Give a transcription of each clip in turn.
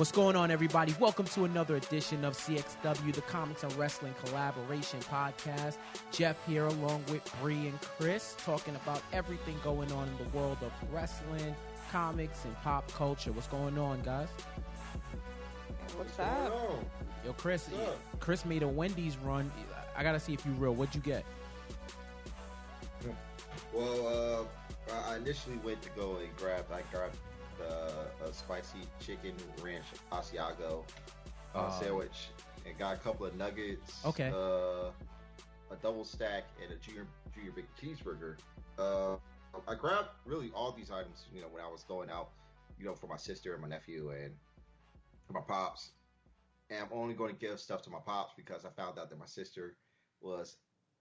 What's going on, everybody? Welcome to another edition of CxW, the Comics and Wrestling Collaboration Podcast. Jeff here along with Bree and Chris, talking about everything going on in the world of wrestling, comics, and pop culture. What's going on, guys? What's up? Yo, Chris made a Wendy's run. I gotta see if you real. What'd you get? Well, I initially went to go and grabbed a spicy chicken ranch Asiago sandwich and got a couple of nuggets. Okay. A double stack and a junior big cheeseburger. I grabbed really all these items, when I was going out, for my sister and my nephew and my pops. And I'm only going to give stuff to my pops because I found out that my sister was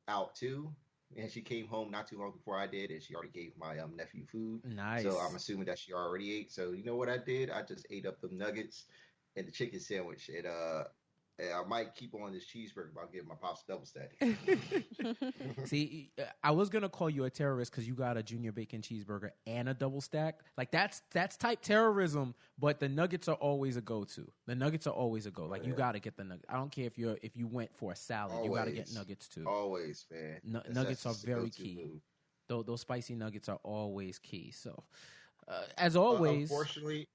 out too. And she came home not too long before I did, and she already gave my nephew food. Nice. So I'm assuming that she already ate. So you know what I did? I just ate up the nuggets and the chicken sandwich. And I might keep on this cheeseburger, but I'll give my pops double stack. See, I was gonna call you a terrorist because you got a junior bacon cheeseburger and a double stack. Like that's type terrorism. But the nuggets are always a go-to. The nuggets are always a go. Like you gotta get the nuggets. I don't care if you went for a salad, always. You gotta get nuggets too. Always, man. Nuggets are very key. Those spicy nuggets are always key. So, as always,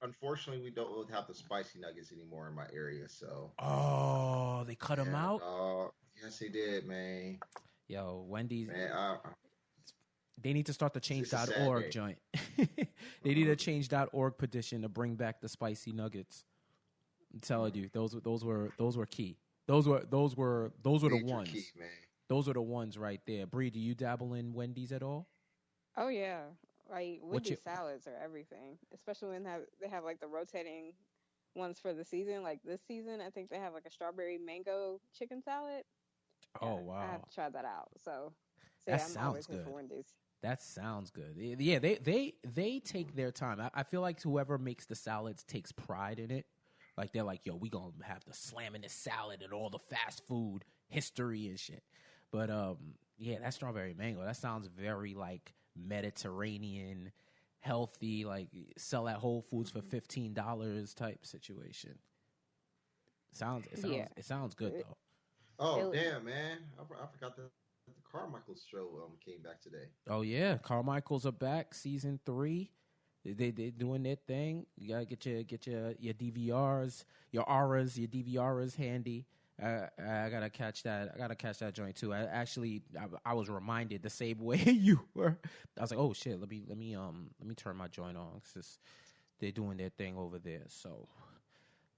unfortunately, we don't have the spicy nuggets anymore in my area. So, they cut them out. Yes, they did, man. Yo, Wendy's. Man, they need to start the change.org joint. They need a change.org petition to bring back the spicy nuggets. I'm telling you, those were key. Those were the ones. Key, man. Those are the ones right there. Bree, do you dabble in Wendy's at all? Oh yeah, like Wendy's salads are everything. Especially when they have like the rotating ones for the season. Like this season, I think they have like a strawberry mango chicken salad. Oh wow! I have to try that out. So that I'm sounds always good. here for Wendy's. That sounds good. Yeah, they take their time. I feel like whoever makes the salads takes pride in it. Like they're like, yo, we gonna have the slamming this salad and all the fast food history and shit. But yeah, that strawberry mango, that sounds very like Mediterranean, healthy, like sell at Whole Foods for $15 type situation. It sounds good though. Oh damn, man! I forgot that the Carmichael's show came back today. Oh yeah, Carmichael's are back, season 3. They doing their thing. You gotta get your DVRs, your auras, your DVRs handy. I gotta catch that. I gotta catch that joint too. I was reminded the same way you were. I was like, oh shit, let me turn my joint on because they're doing their thing over there. So,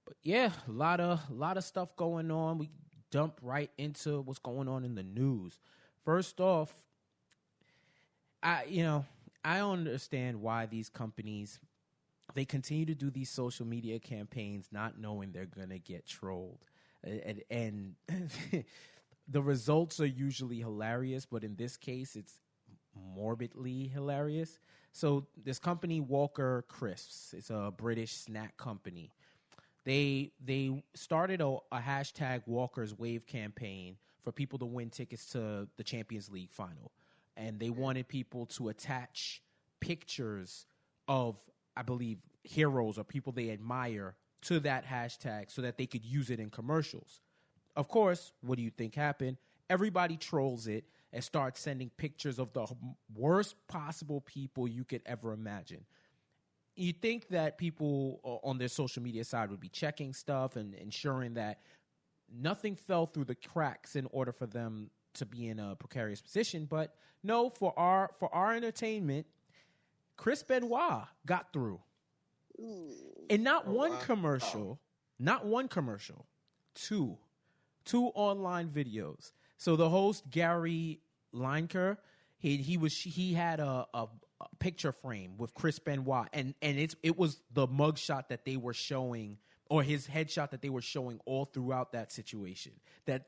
but yeah, a lot of stuff going on. We jump right into what's going on in the news. First off, I understand why these companies, they continue to do these social media campaigns not knowing they're going to get trolled. And the results are usually hilarious, but in this case, it's morbidly hilarious. So this company, Walker Crisps, it's a British snack company. They started a hashtag Walker's Wave campaign for people to win tickets to the Champions League final. And they wanted people to attach pictures of, I believe, heroes or people they admire to that hashtag so that they could use it in commercials. Of course, what do you think happened? Everybody trolls it and starts sending pictures of the worst possible people you could ever imagine. You think that people on their social media side would be checking stuff and ensuring that nothing fell through the cracks in order for them to be in a precarious position, but no, for our entertainment, Chris Benoit got through. And not one commercial, two online videos. So the host Gary Lineker, he had a picture frame with Chris Benoit, and it was the mugshot that they were showing, or his headshot that they were showing all throughout that situation that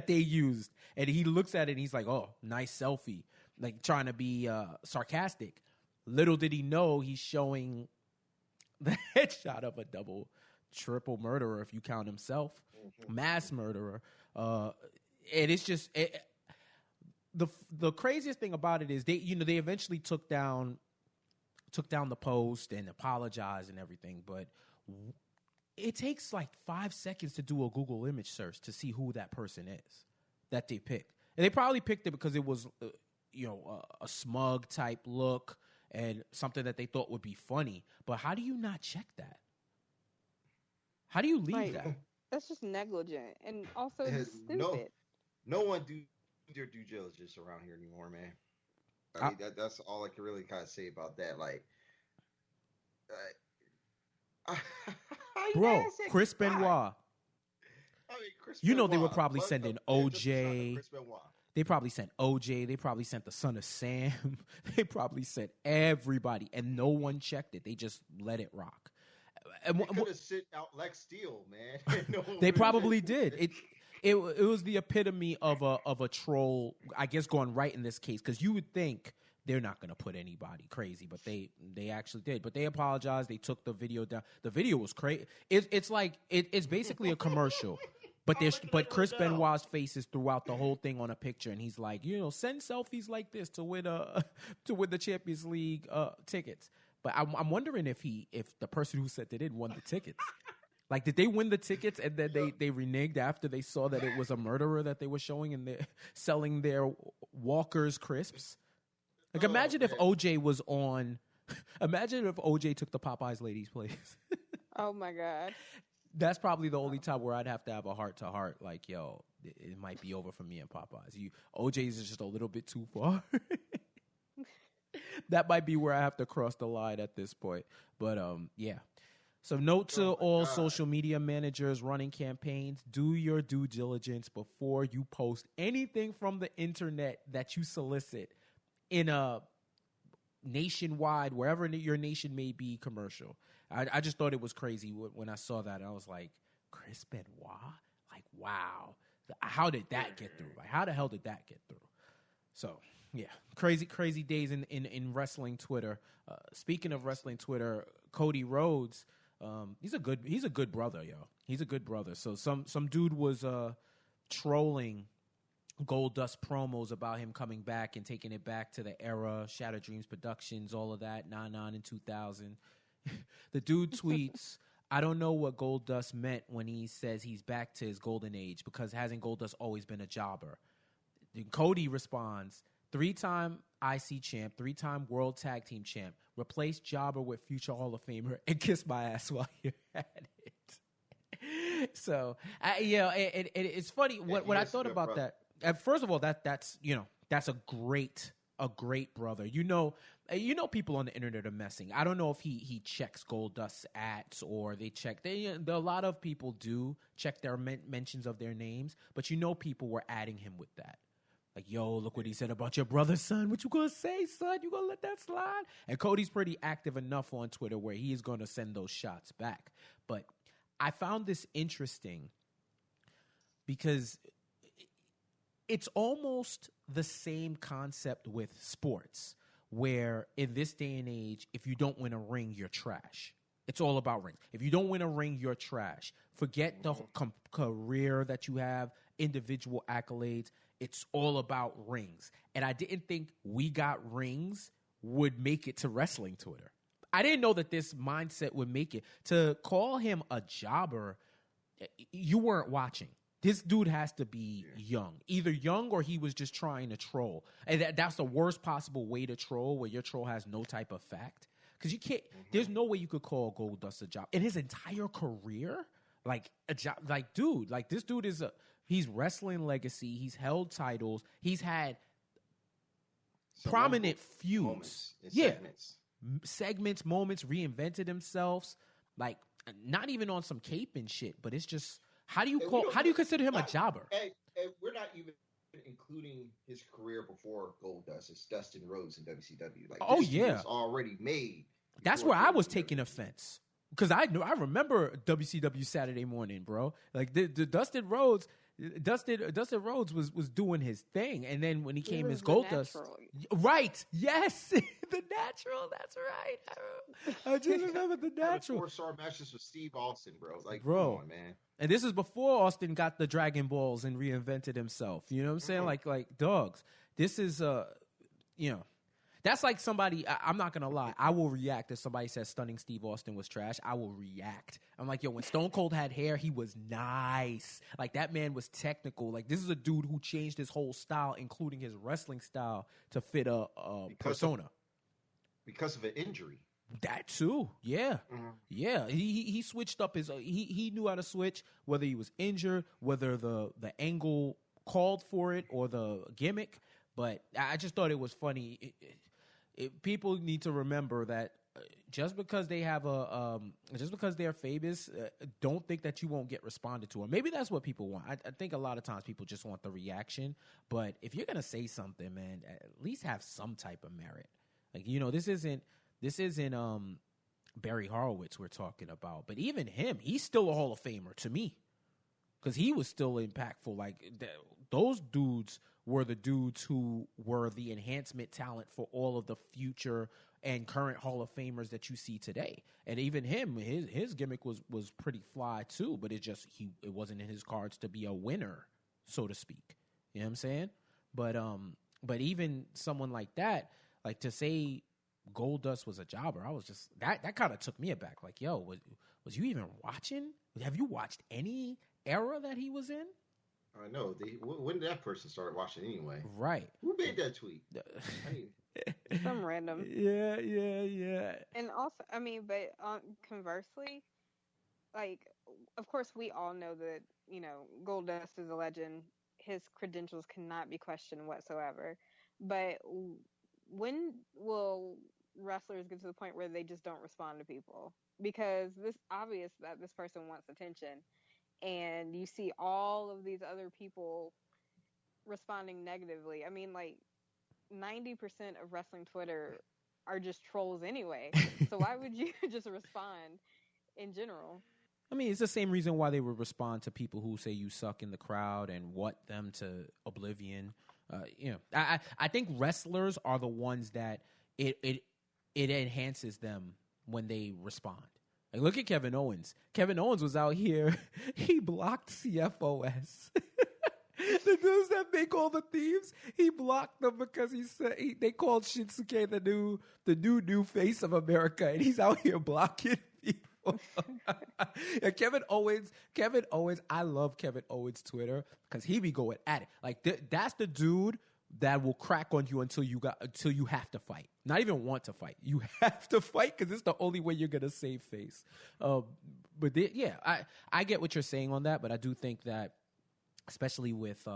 they used. And he looks at it and he's like, "Oh, nice selfie," like trying to be sarcastic. Little did he know he's showing the headshot of a triple murderer, if you count himself, mass murderer. And it's just the craziest thing about it is they eventually took down the post and apologized and everything, but it takes like 5 seconds to do a Google image search to see who that person is that they picked. And they probably picked it because it was, a smug type look and something that they thought would be funny. But how do you not check that? How do you leave that? That's just negligent, and also it's stupid. No one do their due diligence around here anymore, man. I mean, that's all I can really kind of say about that. Like, bro, Chris Benoit. They were probably sending OJ. They probably sent OJ. They probably sent the son of Sam. They probably sent everybody, and no one checked it. They just let it rock. And they could have sent out Lex Steele, man. No they probably did. It was the epitome of a troll, I guess, going right in this case, because you would think they're not going to put anybody crazy, but they actually did. But they apologized. They took the video down. The video was crazy. It's basically a commercial. But Chris Benoit's face is throughout the whole thing on a picture, and he's like, send selfies like this to win the Champions League tickets. But I'm wondering if the person who sent it in won the tickets. Like, did they win the tickets and then they reneged after they saw that it was a murderer that they were showing and they're selling their Walker's crisps? Like, imagine if OJ was on. Imagine if OJ took the Popeyes lady's place. Oh my God. That's probably the only time where I'd have to have a heart to heart. Like, yo, it might be over for me and Popeyes. OJ's is just a little bit too far. That might be where I have to cross the line at this point. But yeah. So note to all social media managers running campaigns: do your due diligence before you post anything from the internet that you solicit in a nationwide, wherever your nation may be, commercial. I just thought it was crazy when I saw that. I was like, Chris Benoit? Like, wow. How did that get through? Like, how the hell did that get through? So, yeah, crazy days in wrestling Twitter. Speaking of wrestling Twitter, Cody Rhodes, he's a good brother, yo. He's a good brother. So some dude was trolling Goldust promos about him coming back and taking it back to the era, Shattered Dreams Productions, all of that, 99 and 2000. The dude tweets, I don't know what Goldust meant when he says he's back to his golden age, because hasn't Goldust always been a jobber? Then Cody responds, 3-time IC champ, 3-time World Tag Team champ, replace jobber with future Hall of Famer and kiss my ass while you're at it. So, it's funny what I thought about that. First of all, that's a great brother. People on the internet are messing. I don't know if he checks Goldust's ats or they check. A lot of people do check their mentions of their names, but people were adding him with that. Like, yo, look what he said about your brother, son. What you gonna say, son? You gonna let that slide? And Cody's pretty active enough on Twitter where he is gonna send those shots back. But I found this interesting because it's almost the same concept with sports, where in this day and age, if you don't win a ring, you're trash. It's all about rings. If you don't win a ring, you're trash. Forget the career that you have, individual accolades. It's all about rings. And I didn't think we got rings would make it to wrestling Twitter. I didn't know that this mindset would make it. To call him a jobber, you weren't watching. This dude has to be young. Either young or he was just trying to troll. And that's the worst possible way to troll, where your troll has no type of fact. Because you can't, there's no way you could call Goldust a job. In his entire career, like a job, like, dude, like this dude he's wrestling legacy. He's held titles. He's had prominent feuds. Segments, moments, reinvented himself. Like, not even on some cape and shit, but it's just, how do you consider him a jobber? And we're not even including his career before Goldust. It's Dustin Rhodes in WCW. Like, was already made. That's where I was taking offense, because I remember WCW Saturday Morning, bro. Like the Dustin Rhodes was doing his thing, and then when he came as Goldust, right? Yes, the Natural. That's right. I just remember the Natural. 4-star matches with Steve Austin, bro. Like, bro, come on, man. And this is before Austin got the Dragon Balls and reinvented himself. You know what I'm saying? Like dogs. This is That's like somebody, I'm not going to lie, I will react if somebody says Stunning Steve Austin was trash. I will react. I'm like, yo, when Stone Cold had hair, he was nice. Like, that man was technical. Like, this is a dude who changed his whole style, including his wrestling style, to fit a persona. Because of an injury. That too, yeah, yeah. He switched up his. He knew how to switch, whether he was injured, whether the angle called for it or the gimmick. But I just thought it was funny. People need to remember that just because they have just because they're famous, don't think that you won't get responded to. Or maybe that's what people want. I think a lot of times people just want the reaction. But if you're gonna say something, man, at least have some type of merit. Like, you know, this isn't Barry Horowitz we're talking about, but even him, he's still a Hall of Famer to me because he was still impactful. Like those dudes were the dudes who were the enhancement talent for all of the future and current Hall of Famers that you see today. And even him, his gimmick was pretty fly too, but it wasn't in his cards to be a winner, so to speak. You know what I'm saying? But even someone like that, like to say Goldust was a jobber, I was just that kind of took me aback. Like, yo, was you even watching? Have you watched any era that he was in? I know. When did that person start watching anyway? Right. Who made that tweet? Some random. Yeah. And also, I mean, but conversely, like, of course, we all know that, you know, Goldust is a legend. His credentials cannot be questioned whatsoever. But when will wrestlers get to the point where they just don't respond to people? Because it's obvious that this person wants attention, and you see all of these other people responding negatively. I mean, like 90% of wrestling Twitter are just trolls anyway. So why would you just respond in general? I mean, it's the same reason why they would respond to people who say you suck in the crowd and want them to oblivion. You know, I think wrestlers are the ones that it enhances them when they respond. Like, look at Kevin Owens. Kevin Owens was out here. He blocked CFOS. The dudes that make all the themes, he blocked them because he said they called Shinsuke the new face of America, and he's out here blocking people. And Kevin Owens, I love Kevin Owens' Twitter because he be going at it. Like that's the dude that will crack on you until you have to fight. Not even want to fight. You have to fight because it's the only way you're gonna save face. I get what you're saying on that, but I do think that, especially with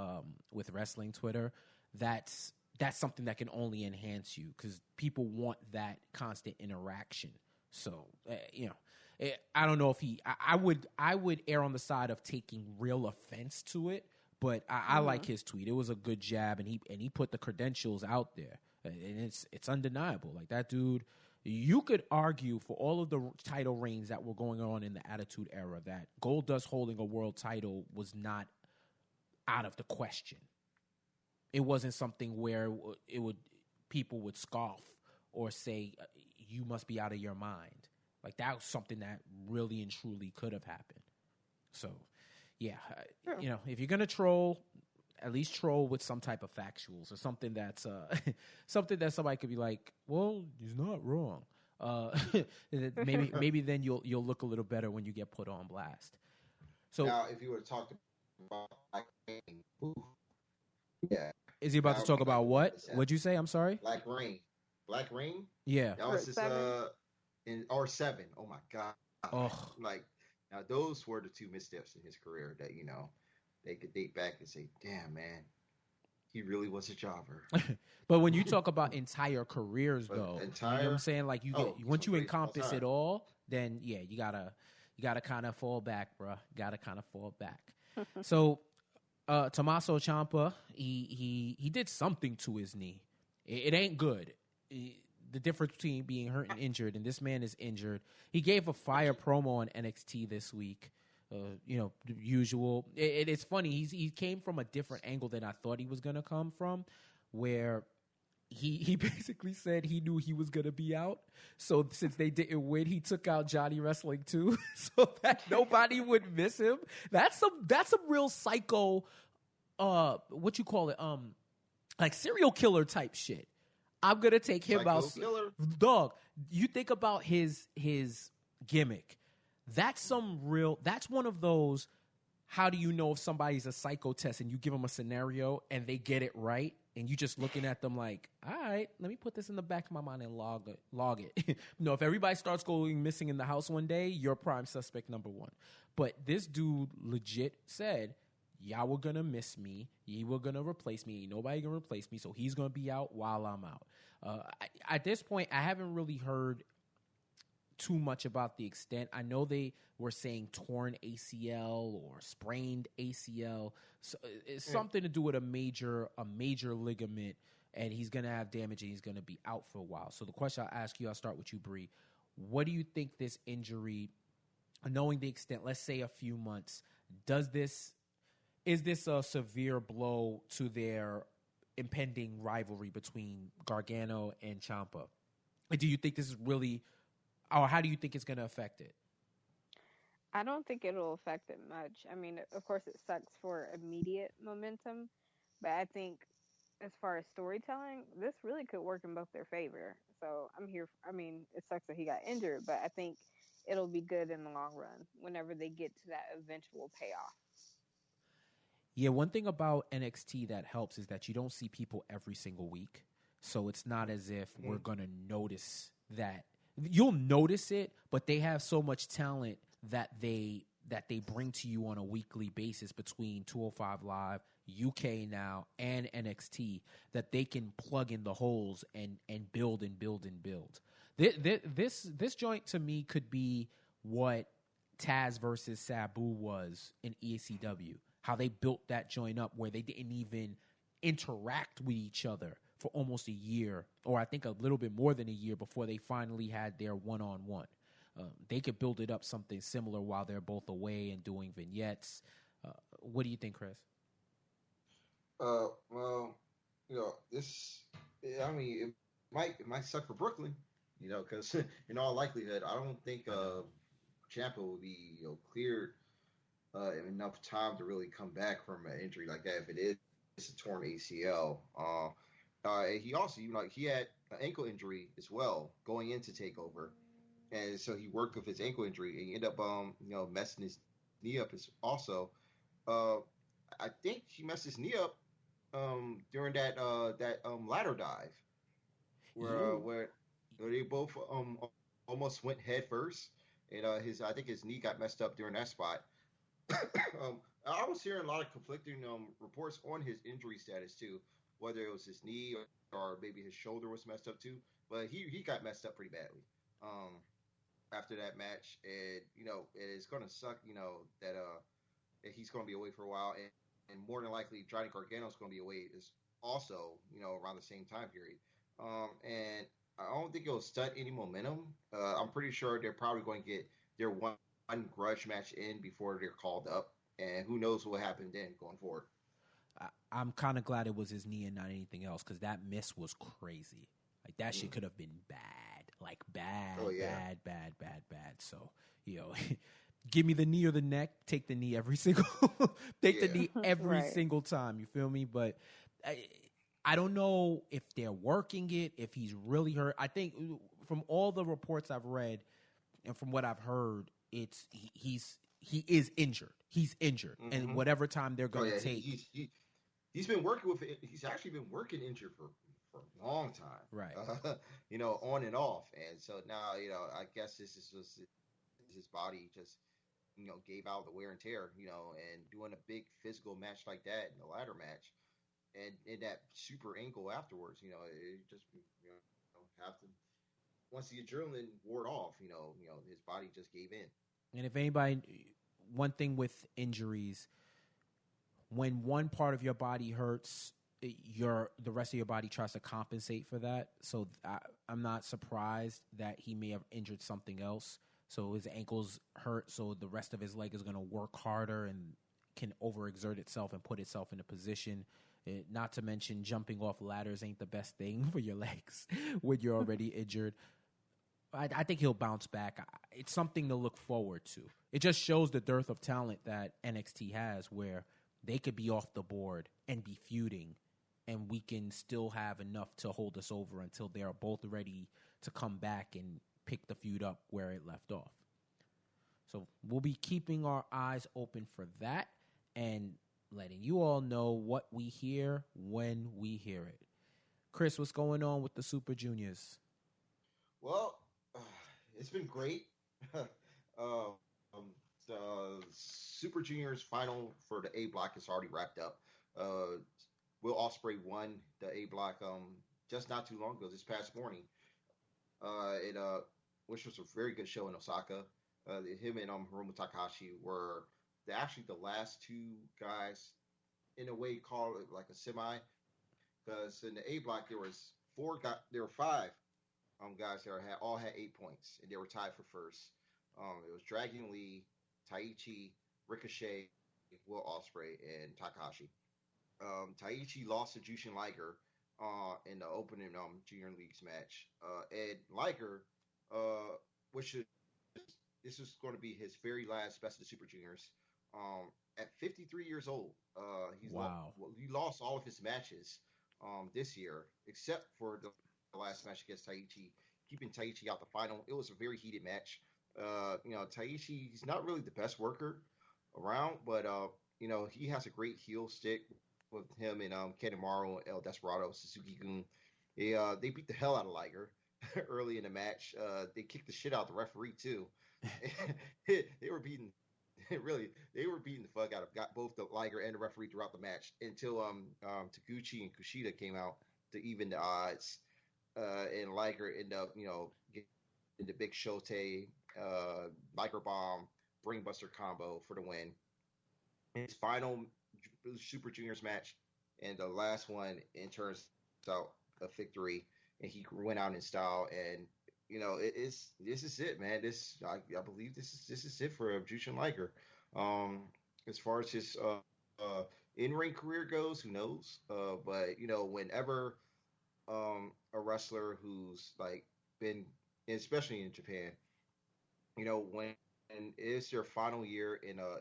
wrestling Twitter, that's something that can only enhance you because people want that constant interaction. So you know, I don't know if I would err on the side of taking real offense to it, but I like his tweet. It was a good jab, and he put the credentials out there, and it's undeniable. Like, that dude, you could argue for all of the title reigns that were going on in the Attitude Era that Goldust holding a world title was not out of the question. It wasn't something where people would scoff or say you must be out of your mind. Like, that was something that really and truly could have happened. So, yeah, you know, if you're gonna troll, at least troll with some type of factuals or something that's something that somebody could be like, well, he's not wrong. Maybe then you'll look a little better when you get put on blast. So now, if you were to talk about Black Rain, yeah, is he about to talk about what? What'd you say? I'm sorry. Black Rain. Yeah. That was his in R7. Oh my god. Oh. Like, now those were the two missteps in his career that, you know, they could date back and say, damn, man, he really was a jobber. But when you talk about entire careers, though, you know what I'm saying? Like, once you encompass it all, then yeah, you gotta kind of fall back, bro. Gotta kind of fall back. So, Tomaso Ciampa, he did something to his knee. It ain't good. The difference between being hurt and injured, and this man is injured. He gave a fire promo on NXT this week. You know, the usual. It's funny. He came from a different angle than I thought he was going to come from, where he basically said he knew he was going to be out. So since they didn't win, he took out Johnny Wrestling too, so that nobody would miss him. That's some real psycho, what you call it, like serial killer type shit. I'm gonna take him Psycho out. killer. Dog, you think about his gimmick. That's one of those. How do you know if somebody's a psycho test and you give them a scenario and they get it right and you just looking at them like, all right, let me put this in the back of my mind and log it. No, if everybody starts going missing in the house one day, you're prime suspect number one. But this dude legit said, y'all were going to miss me. You were going to replace me. Ain't nobody going to replace me. So he's going to be out while I'm out. At this point, I haven't really heard too much about the extent. I know they were saying torn ACL or sprained ACL. So it's something to do with a major ligament, and he's going to have damage and he's going to be out for a while. So the question I'll ask you, I'll start with you, Bree. What do you think this injury, knowing the extent, let's say a few months, is this a severe blow to their impending rivalry between Gargano and Ciampa? Do you think this is really, or how do you think it's going to affect it? I don't think it'll affect it much. I mean, of course, it sucks for immediate momentum, but I think as far as storytelling, this really could work in both their favor. So I'm here. I mean, it sucks that he got injured, but I think it'll be good in the long run whenever they get to that eventual payoff. Yeah, one thing about NXT that helps is that you don't see people every single week. So it's not as if we're going to notice that. You'll notice it, but they have so much talent that they bring to you on a weekly basis between 205 Live, UK now, and NXT that they can plug in the holes and build and build and build. This joint to me could be what Taz versus Sabu was in ECW. How they built that joint up where they didn't even interact with each other for almost a year, or I think a little bit more than a year before they finally had their one-on-one. They could build it up something similar while they're both away and doing vignettes. What do you think, Chris? Well, this, I mean, it might suck for Brooklyn, because in all likelihood, I don't think Ciampa will be cleared enough time to really come back from an injury like that if it is a torn ACL. He also, he had an ankle injury as well going into TakeOver. And so he worked with his ankle injury, and he ended up, messing his knee up. Also, I think he messed his knee up during that ladder dive, where they both almost went head first, and I think his knee got messed up during that spot. I was hearing a lot of conflicting reports on his injury status too, whether it was his knee or maybe his shoulder was messed up too. But he got messed up pretty badly. After that match, and it's gonna suck, that he's gonna be away for a while, and more than likely Johnny Gargano's gonna be away is also around the same time period, and I don't think it'll stunt any momentum. I'm pretty sure they're probably going to get their one grudge match in before they're called up, and who knows what happened then going forward. I'm kind of glad it was his knee and not anything else, because that miss was crazy. Like that shit could have been bad. Like bad, bad. So, give me the knee or the neck. Take the knee every single the knee every single time. You feel me? But I don't know if they're working it, if he's really hurt. I think from all the reports I've read and from what I've heard, it's he is injured. He's injured, and whatever time they're going to take. He's been working with it. He's actually been working injured for a long time, right? On and off, and so now I guess this is just his body just gave out the wear and tear, and doing a big physical match like that in the ladder match, and in that super ankle afterwards, it just have to, once the adrenaline wore off, his body just gave in. And if anybody, one thing with injuries, when one part of your body hurts, the rest of your body tries to compensate for that. So I'm not surprised that he may have injured something else. So his ankles hurt, so the rest of his leg is going to work harder and can overexert itself and put itself in a position. Not to mention jumping off ladders ain't the best thing for your legs when you're already injured. I think he'll bounce back. It's something to look forward to. It just shows the dearth of talent that NXT has, where they could be off the board and be feuding and we can still have enough to hold us over until they are both ready to come back and pick the feud up where it left off. So we'll be keeping our eyes open for that and letting you all know what we hear when we hear it. Chris, what's going on with the Super Juniors? Well, it's been great. The Super Juniors final for the A block is already wrapped up. Will Ospreay won the A block just not too long ago, this past morning. Which was a very good show in Osaka. Him and Hiromu Takahashi were actually the last two guys, in a way, call it like a semi, because in the A block there were five guys that all had 8 points, and they were tied for first. It was Dragon Lee, Taichi, Ricochet, Will Ospreay, and Takahashi. Taichi lost to Jushin Liger in the opening Junior Leagues match. And Liger, this is going to be his very last Best of the Super Juniors. At 53 years old, he lost all of his matches this year, except for the last match against Taichi, keeping Taichi out the final. It was a very heated match. Taichi, he's not really the best worker around, but he has a great heel stick with him and Kanemaru, El Desperado, Suzuki-gun. They beat the hell out of Liger early in the match. They kicked the shit out of the referee too. They were beating the fuck out of both the Liger and the referee throughout the match until Taguchi and Kushida came out to even the odds. And Liger ended up, getting the big Shote, Liger Bomb, Brainbuster combo for the win. His final Super Juniors match, and the last one in turns out a victory, and he went out in style. And this is it, man. I believe this is it for Jushin Liger. As far as his in-ring career goes, who knows? But whenever a wrestler who's like been, especially in Japan, when it's their final year in a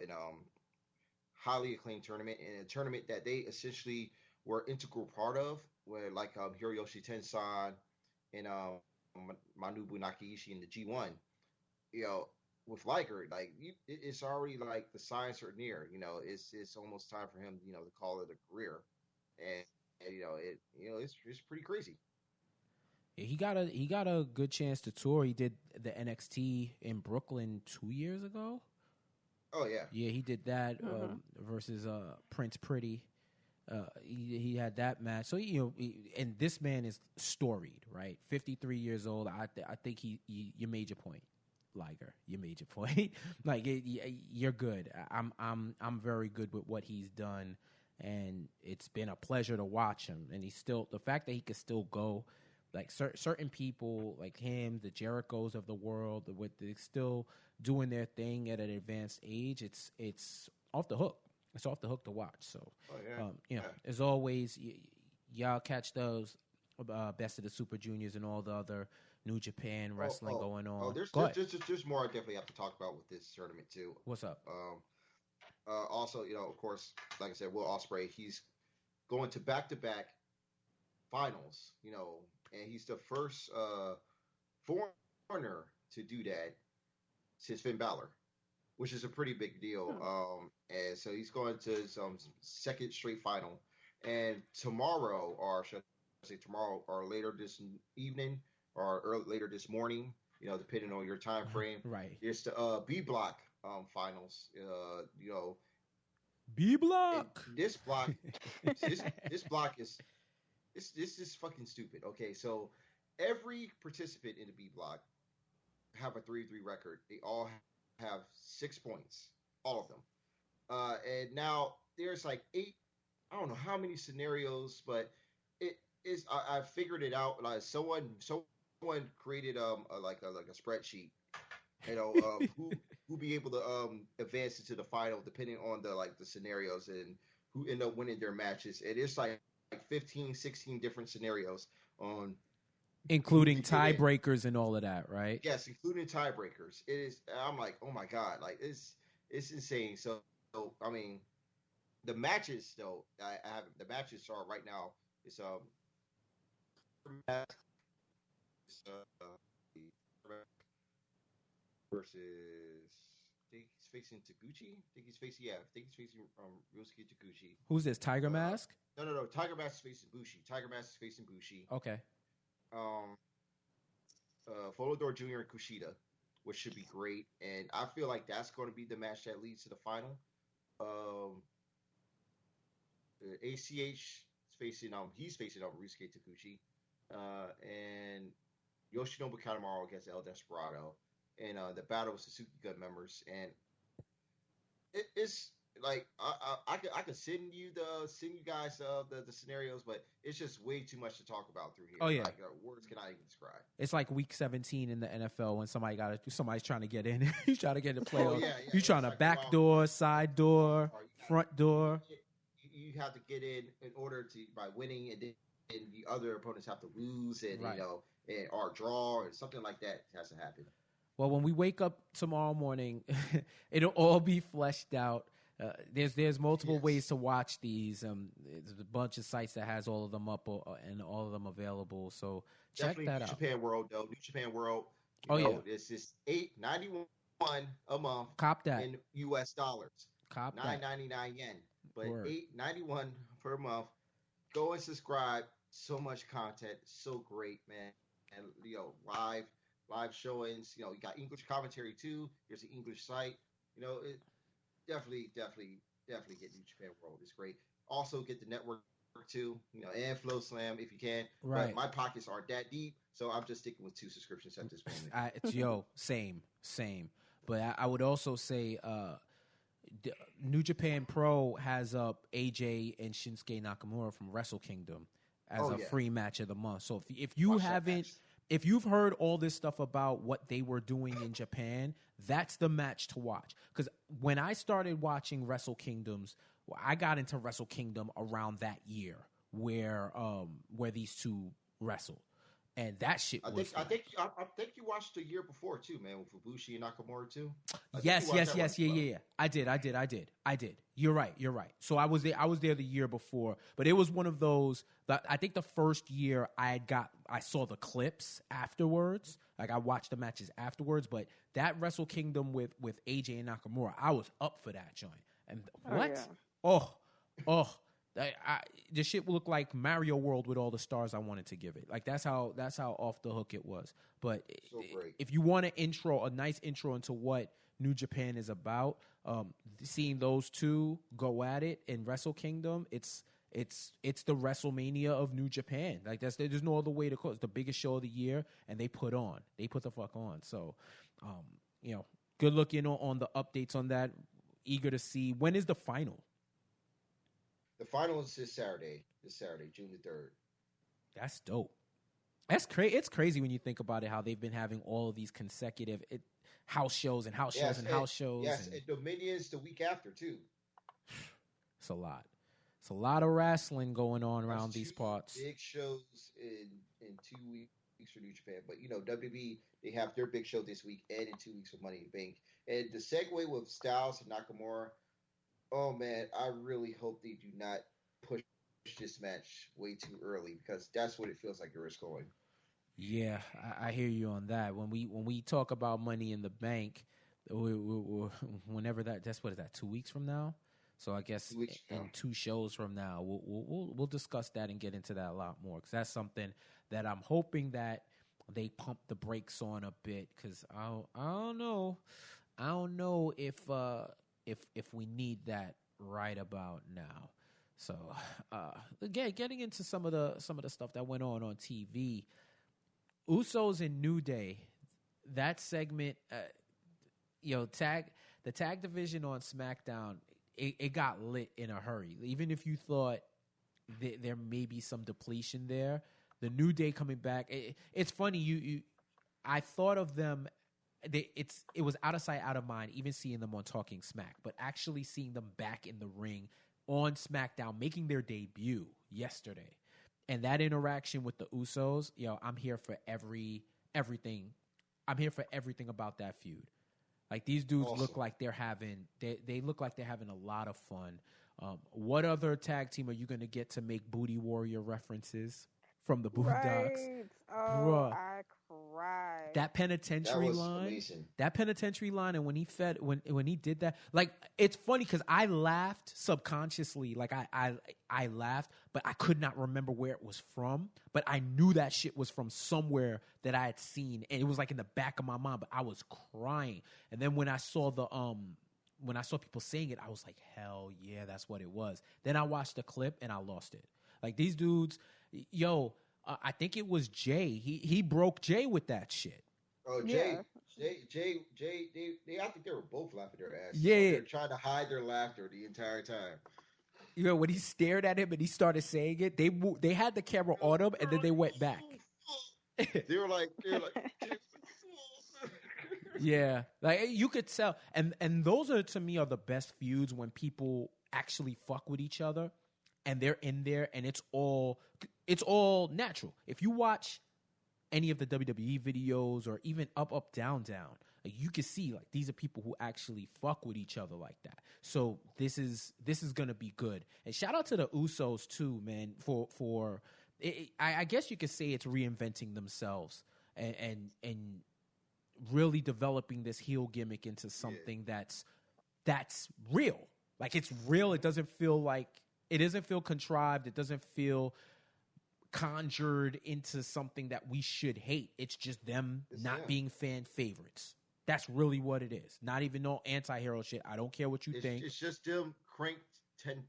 highly acclaimed tournament, in a tournament that they essentially were integral part of, where like Hiroyoshi Tensan and Manabu Nakaishi in the G1, with Liger, like it's already like the signs are near. It's almost time for him, to call it a career, and it's pretty crazy. Yeah, he got a good chance to tour. He did the NXT in Brooklyn 2 years ago. Oh yeah, yeah, he did that versus Prince Pretty. He had that match. So and this man is storied, right? 53 years old. I think you made your point, Liger. You made your point. Like you're good. I'm very good with what he's done, and it's been a pleasure to watch him. And he's still, the fact that he could still go, like certain people like him, the Jerichos of the world, they're still doing their thing at an advanced age. It's off the hook. It's off the hook to watch. So, as always, y'all catch those Best of the Super Juniors and all the other New Japan wrestling going on. There's more I definitely have to talk about with this tournament too. What's up? Also, of course, like I said, Will Ospreay, he's going to back-to-back finals, and he's the first foreigner to do that since Finn Balor, which is a pretty big deal. And so he's going to his second straight final. And tomorrow, or should I say tomorrow, or later this evening, or later this morning, depending on your time frame, right? It's the B block finals. B block. This block, this block is this is fucking stupid. Okay, so every participant in the B block have a 3-3 record. They all have 6 points, all of them. And now there's like 8, I don't know how many scenarios, but it is. I figured it out. Like someone created a spreadsheet, who be able to advance into the final depending on the scenarios and who end up winning their matches. And it's like 15, 16 different scenarios on. Including tiebreakers and all of that, right? Yes, including tiebreakers. It is. I'm like, oh my god, like it's insane. So I mean, the matches though, the matches are right now It's versus. I think he's facing Taguchi. I think he's facing Ryusuke Taguchi. Who's this? Tiger Mask? No. Tiger Mask is facing Bushi. Tiger Mask is facing Bushi. Okay. Folador Jr. and Kushida, which should be great, and I feel like that's going to be the match that leads to the final. ACH is facing he's facing Ryusuke Taguchi, and Yoshinobu Kanemaru against El Desperado, and the battle with Suzuki Gun members, and it's like I could send you guys the scenarios, but it's just way too much to talk about through here. Oh yeah, like, words cannot even describe. It's like week 17 in the NFL when somebody's trying to get in. He's trying to get in the playoffs. Yeah. You're trying to back door, side door, front door. You have to get in order to by winning, and then the other opponents have to lose, and right. Or draw, or something like that has to happen. Well, when we wake up tomorrow morning, it'll all be fleshed out. There's multiple ways to watch these. There's a bunch of sites that has all of them up and all of them available. So check Definitely that New out. Japan World, though. New Japan World. This is $8.91 a month. Cop that in US dollars. Cop $9.99 yen, but $8.91 per month. Go and subscribe. So much content, so great, man. And live showings. You got English commentary too. There's an English site. It definitely get New Japan World. It's great. Also get the network too. And Flow Slam if you can. Right. But my pockets aren't that deep, so I'm just sticking with 2 subscriptions at this moment. Same. But I would also say New Japan Pro has up AJ and Shinsuke Nakamura from Wrestle Kingdom as a free match of the month. So if you haven't. If you've heard all this stuff about what they were doing in Japan, that's the match to watch. Because when I started watching Wrestle Kingdoms, I got into Wrestle Kingdom around that year where these two wrestled, and that shit was. I think you watched the year before too, man, with Ibushi and Nakamura too. Yes, yeah. I did. You're right. So I was there the year before, but it was one of those that I think the first year I saw the clips afterwards. Like I watched the matches afterwards, but that Wrestle Kingdom with AJ and Nakamura, I was up for that joint. And the shit looked like Mario World with all the stars I wanted to give it. Like that's how off the hook it was. But if you want a nice intro into what New Japan is about, seeing those two go at it in Wrestle Kingdom, it's the WrestleMania of New Japan. Like there's no other way to call it. It's the biggest show of the year, and they put the fuck on. So, good looking on the updates on that. Eager to see when is the final. The final is this Saturday, June the 3rd. That's dope. That's crazy. It's crazy when you think about it, how they've been having all of these consecutive house shows and house shows and house shows. Yes, and Dominion's the week after, too. It's a lot. It's a lot of wrestling going on around these parts. Big shows in 2 weeks for New Japan. But, WWE, they have their big show this week and in 2 weeks with Money in the Bank. And the segue with Styles and Nakamura, oh, man, I really hope they do not push this match way too early because that's what it feels like it's going. Yeah, I hear you on that. When we talk about Money in the Bank, whenever that's what is that 2 weeks from now? So I guess in 2 shows from now, we'll discuss that and get into that a lot more because that's something that I'm hoping that they pump the brakes on a bit because I don't know if we need that right about now. So again, getting into some of the stuff that went on TV, Usos and New Day, that segment, the tag division on SmackDown, it got lit in a hurry. Even if you thought there may be some depletion there, the New Day coming back, it's funny. I thought of them. It was out of sight, out of mind, even seeing them on Talking Smack, but actually seeing them back in the ring on SmackDown, making their debut yesterday. And that interaction with the Usos, I'm here for everything. I'm here for everything about that feud. Like these dudes Awesome. look like they look like they're having a lot of fun. What other tag team are you going to get to make Booty Warrior references from the Boondocks? Right. Oh, Bruh. I cried. That penitentiary line, and when he did that, like, it's funny because I laughed subconsciously, like I laughed, but I could not remember where it was from, but I knew that shit was from somewhere that I had seen, and it was like in the back of my mind, but I was crying. And then when I saw people saying it, I was like, hell yeah, that's what it was. Then I watched the clip and I lost it. Like these dudes, I think it was Jay. He broke Jay with that shit. Oh, Jay, I think they were both laughing their ass. Yeah. They're trying to hide their laughter the entire time. When he stared at him and he started saying it, they had the camera on him and then they went back. They were like. Yeah, like you could tell, and those are, to me, are the best feuds when people actually fuck with each other, and they're in there, and it's all natural. If you watch any of the WWE videos or even Up Down Down, like you can see like these are people who actually fuck with each other like that. So this is gonna be good. And shout out to the Usos too, man. For I guess you could say it's reinventing themselves and really developing this heel gimmick into something that's real. Like it's real. It doesn't feel contrived. It doesn't feel conjured into something that we should hate. It's just them being fan favorites. That's really what it is. Not even no anti-hero shit. I don't care what you think. It's just them cranked 10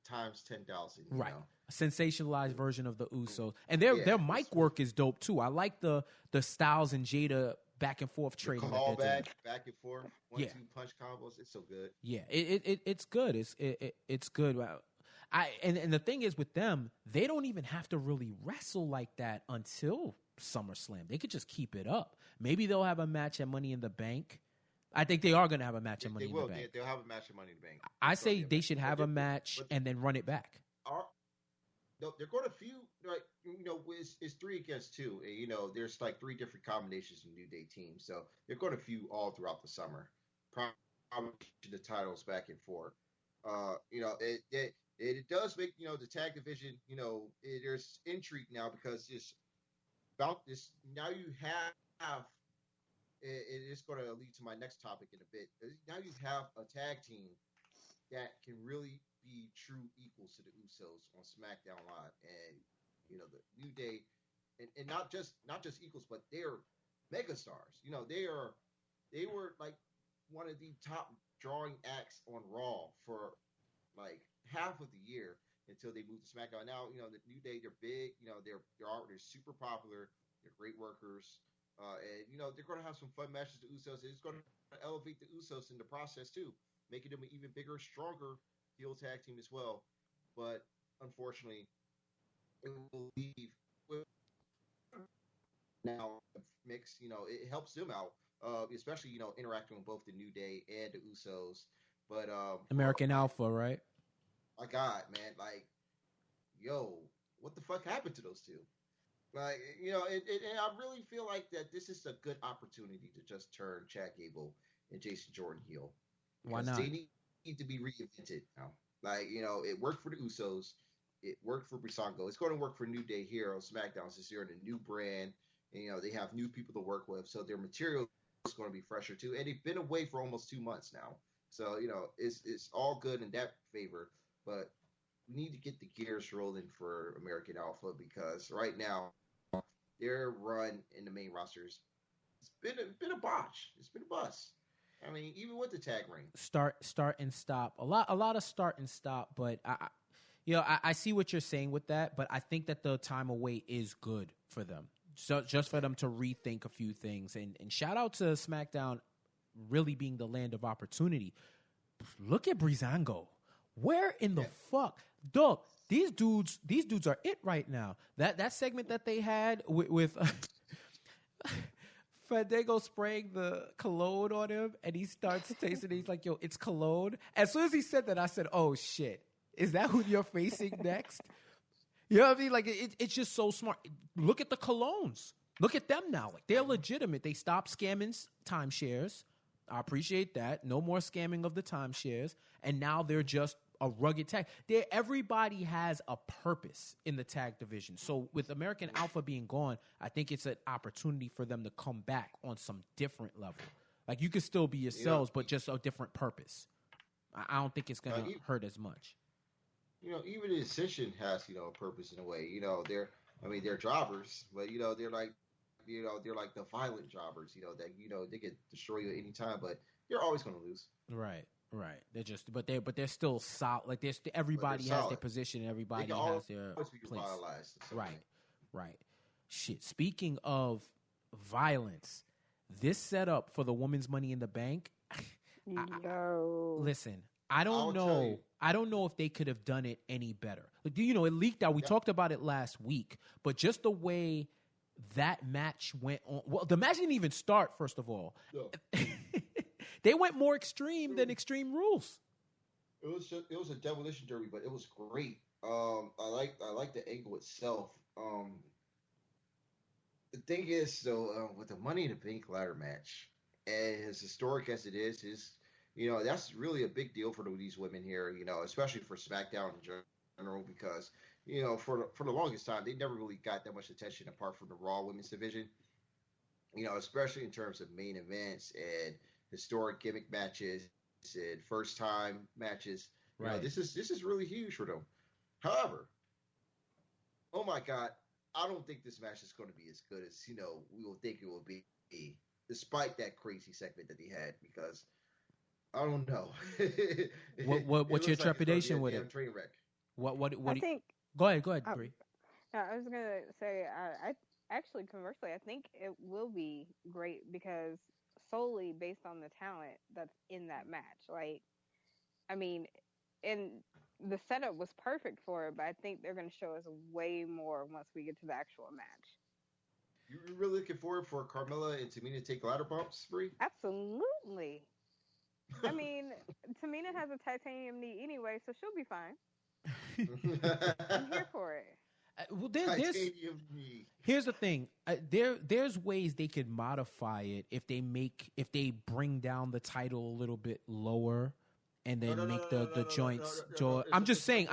times 10,000. Right. Know? A sensationalized version of the Usos. And their mic work is dope too. I like the Styles and Jada back and forth trading. Call back and forth. 1-2 punch combos. It's so good. Yeah, it's good. It's good. And the thing is with them, they don't even have to really wrestle like that until SummerSlam. They could just keep it up. Maybe they'll have a match at Money in the Bank. I think they are going to have a match at Money in the Bank. They'll have a match at Money in the Bank. I say they should have a match and then run it back. They're going to feud, like, it's 3 against 2. And, there's like 3 different combinations of New Day teams. So they're going to feud all throughout the summer. Probably the titles back and forth. It does make, the tag division, there's intrigue now because about this, now you have, it's going to lead to my next topic in a bit. Now you have a tag team that can really be true equals to the Usos on SmackDown Live, and the New Day, and not just equals, but they're megastars. They were like one of the top drawing acts on Raw for like half of the year until they moved to SmackDown. Now the New Day, they're big. They're super popular. They're great workers, and they're going to have some fun matches with the Usos. It's going to elevate the Usos in the process too, making them an even bigger, stronger heel tag team as well. But unfortunately, it will leave now mix. It helps them out, especially interacting with both the New Day and the Usos. But American Alpha, right? My God, man, like, what the fuck happened to those two? Like, and I really feel like that this is a good opportunity to just turn Chad Gable and Jason Jordan heel. Why not? They need to be reinvented now. Like, it worked for the Usos. It worked for Breezango. It's going to work for New Day here on SmackDown since they're in a new brand. And, they have new people to work with. So their material is going to be fresher, too. And they've been away for almost 2 months now. So, it's all good in that favor. But we need to get the gears rolling for American Alpha because right now, their run in the main rosters, it's been a botch. It's been a bust. I mean, even with the tag ring, start and stop. A lot of start and stop. But I see what you're saying with that. But I think that the time away is good for them. So just for them to rethink a few things. And shout out to SmackDown really being the land of opportunity. Look at Breezango. Where in the fuck, dog? These dudes are it right now. That segment that they had with Fandango spraying the cologne on him, and he starts tasting it. He's like, "Yo, it's cologne." As soon as he said that, I said, "Oh shit, is that who you're facing next?" You know what I mean? Like it's just so smart. Look at the colognes. Look at them now. Like they're legitimate. They stopped scamming timeshares. I appreciate that. No more scamming of the timeshares. And now they're just a rugged tag. Everybody has a purpose in the tag division. So with American Alpha being gone, I think it's an opportunity for them to come back on some different level. Like, you could still be yourselves, but just a different purpose. I don't think it's going to hurt as much. Even the Ascension has, a purpose in a way. They're jobbers, but they're like the violent jobbers. That they could destroy you at any time, but they're always going to lose. Right. But they're still solid. Like, everybody has their position. Everybody has their place. Right. Shit. Speaking of violence, this setup for the women's Money in the Bank. Listen, I don't know. I don't know if they could have done it any better. Like, it leaked out. We talked about it last week, but just the way that match went on. Well, the match didn't even start. First of all, they went more extreme than Extreme Rules. It was a demolition derby, but it was great. I like the angle itself. The thing is, though, with the Money in the Bank ladder match, as historic as it is, that's really a big deal for these women here, especially for SmackDown in general, because, for the longest time, they never really got that much attention apart from the Raw women's division, especially in terms of main events and historic gimmick matches and first time matches. Right. This is really huge for them. However, oh my God, I don't think this match is going to be as good as, we will think it will be, despite that crazy segment that they had, because I don't know. What's your trepidation with it? Train wreck. What I think. Go ahead, Bree. I was gonna say, I actually, conversely, I think it will be great because solely based on the talent that's in that match. Like, and the setup was perfect for it, but I think they're gonna show us way more once we get to the actual match. You're really looking forward for Carmella and Tamina to take ladder bumps, Bree? Absolutely. Tamina has a titanium knee anyway, so she'll be fine. I'm here for it. Well, here's the thing. There's ways they could modify it if they bring down the title a little bit lower, and then make the joints. I'm just saying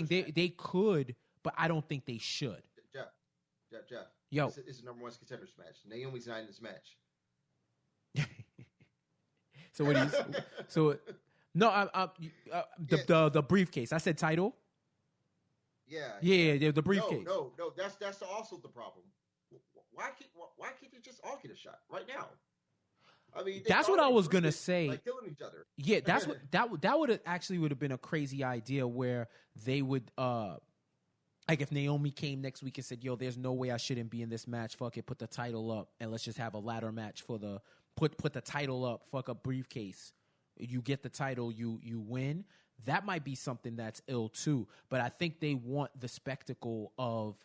they could, but I don't think they should. Jeff. Yo, it's the number one contenders match. Naomi's not in this match. So what do you? So no, the briefcase. I said title. Yeah, the briefcase. No, that's also the problem. Why can't they just all get a shot right now? That's what I was gonna say. Like killing each other. Yeah, that's what that would have been a crazy idea where they would like if Naomi came next week and said, "Yo, there's no way I shouldn't be in this match. Fuck it, put the title up and let's just have a ladder match for the put the title up. Fuck a briefcase. You get the title, you win." That might be something that's ill too. But I think they want the spectacle of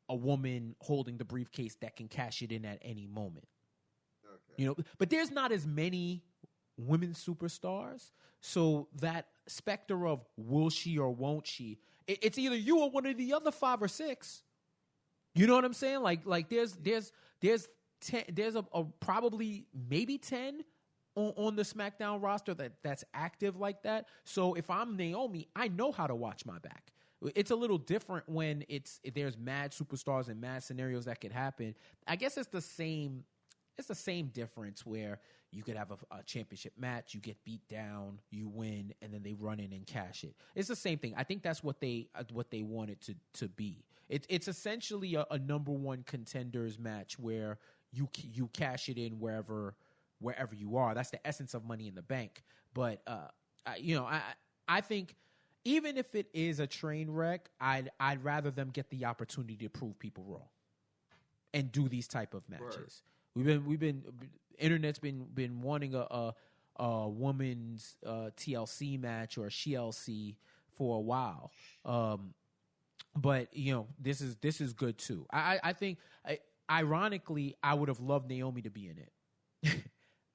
a woman holding the briefcase that can cash it in at any moment. Okay. But there's not as many women superstars, so that specter of will she or won't she? It's either you or one of the other 5 or 6. You know what I'm saying? Like there's 10, there's a probably maybe 10 on the SmackDown roster that's active like that. So if I'm Naomi, I know how to watch my back. It's a little different when there's mad superstars and mad scenarios that could happen. I guess it's the same difference where you could have a championship match, you get beat down, you win, and then they run in and cash it. It's the same thing. I think that's what they want it to be. It's essentially a number one contenders match where you cash it in wherever you are. That's the essence of Money in the Bank. But I think even if it is a train wreck, I'd rather them get the opportunity to prove people wrong and do these type of matches. Word. We've been internet's been wanting a woman's TLC match or a SheLC for a while. But this is good too. I think ironically I would have loved Naomi to be in it.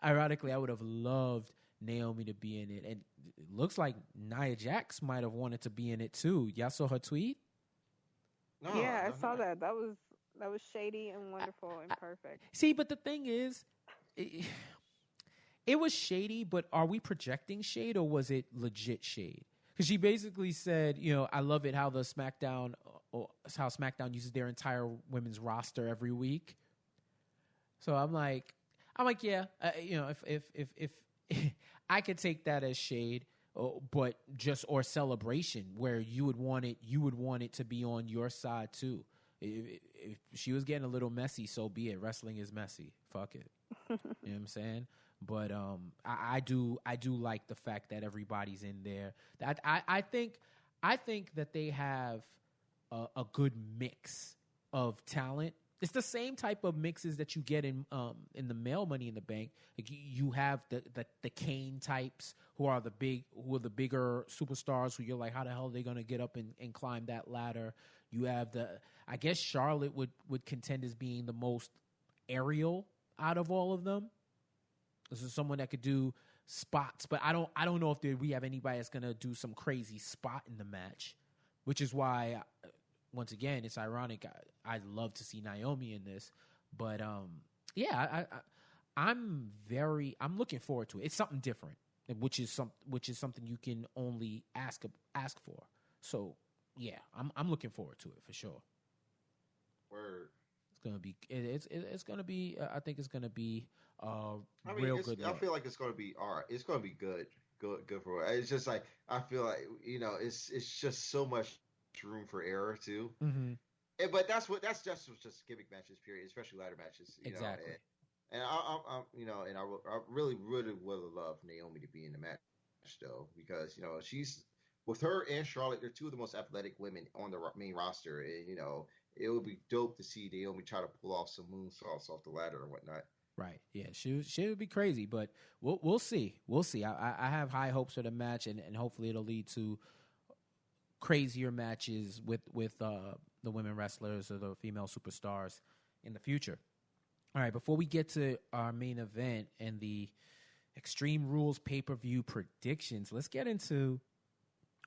Ironically, I would have loved Naomi to be in it. And it looks like Nia Jax might have wanted to be in it too. Y'all saw her tweet? No, yeah, I saw that. That was shady and wonderful and perfect. See, but the thing is, It was shady, but are we projecting shade or was it legit shade? Because she basically said, I love it how the SmackDown, how SmackDown uses their entire women's roster every week. So I'm like, yeah, if I could take that as shade, but or celebration where you would want it to be on your side too. If she was getting a little messy, so be it. Wrestling is messy. Fuck it. You know what I'm saying? But I do like the fact that everybody's in there. I think that they have a good mix of talent. It's the same type of mixes that you get in the male Money in the Bank. Like you have the Kane types who are the bigger superstars who you're like, how the hell are they gonna get up and climb that ladder? You have I guess Charlotte would contend as being the most aerial out of all of them. This is someone that could do spots, but I don't know if we have anybody that's gonna do some crazy spot in the match, which is why, once again, it's ironic. I'd love to see Naomi in this, but I'm looking forward to it. It's something different, which is something you can only ask for. So yeah, I'm looking forward to it for sure. Word. It's gonna be. I think it's gonna be real good. I feel like it's gonna be all right. It's gonna be good for her. It's just like I feel like it's just so much room for error too. Mm-hmm. But that's just gimmick matches, period. Especially ladder matches. Exactly. And I really would love Naomi to be in the match though, because she's with her and Charlotte. They're two of the most athletic women on the main roster, and it would be dope to see Naomi try to pull off some moonsaults off the ladder and whatnot. Right. Yeah. She would be crazy, but we'll see. We'll see. I have high hopes for the match, and hopefully it'll lead to crazier matches with the women wrestlers or the female superstars in the future. All right. Before we get to our main event and the Extreme Rules pay-per-view predictions, let's get into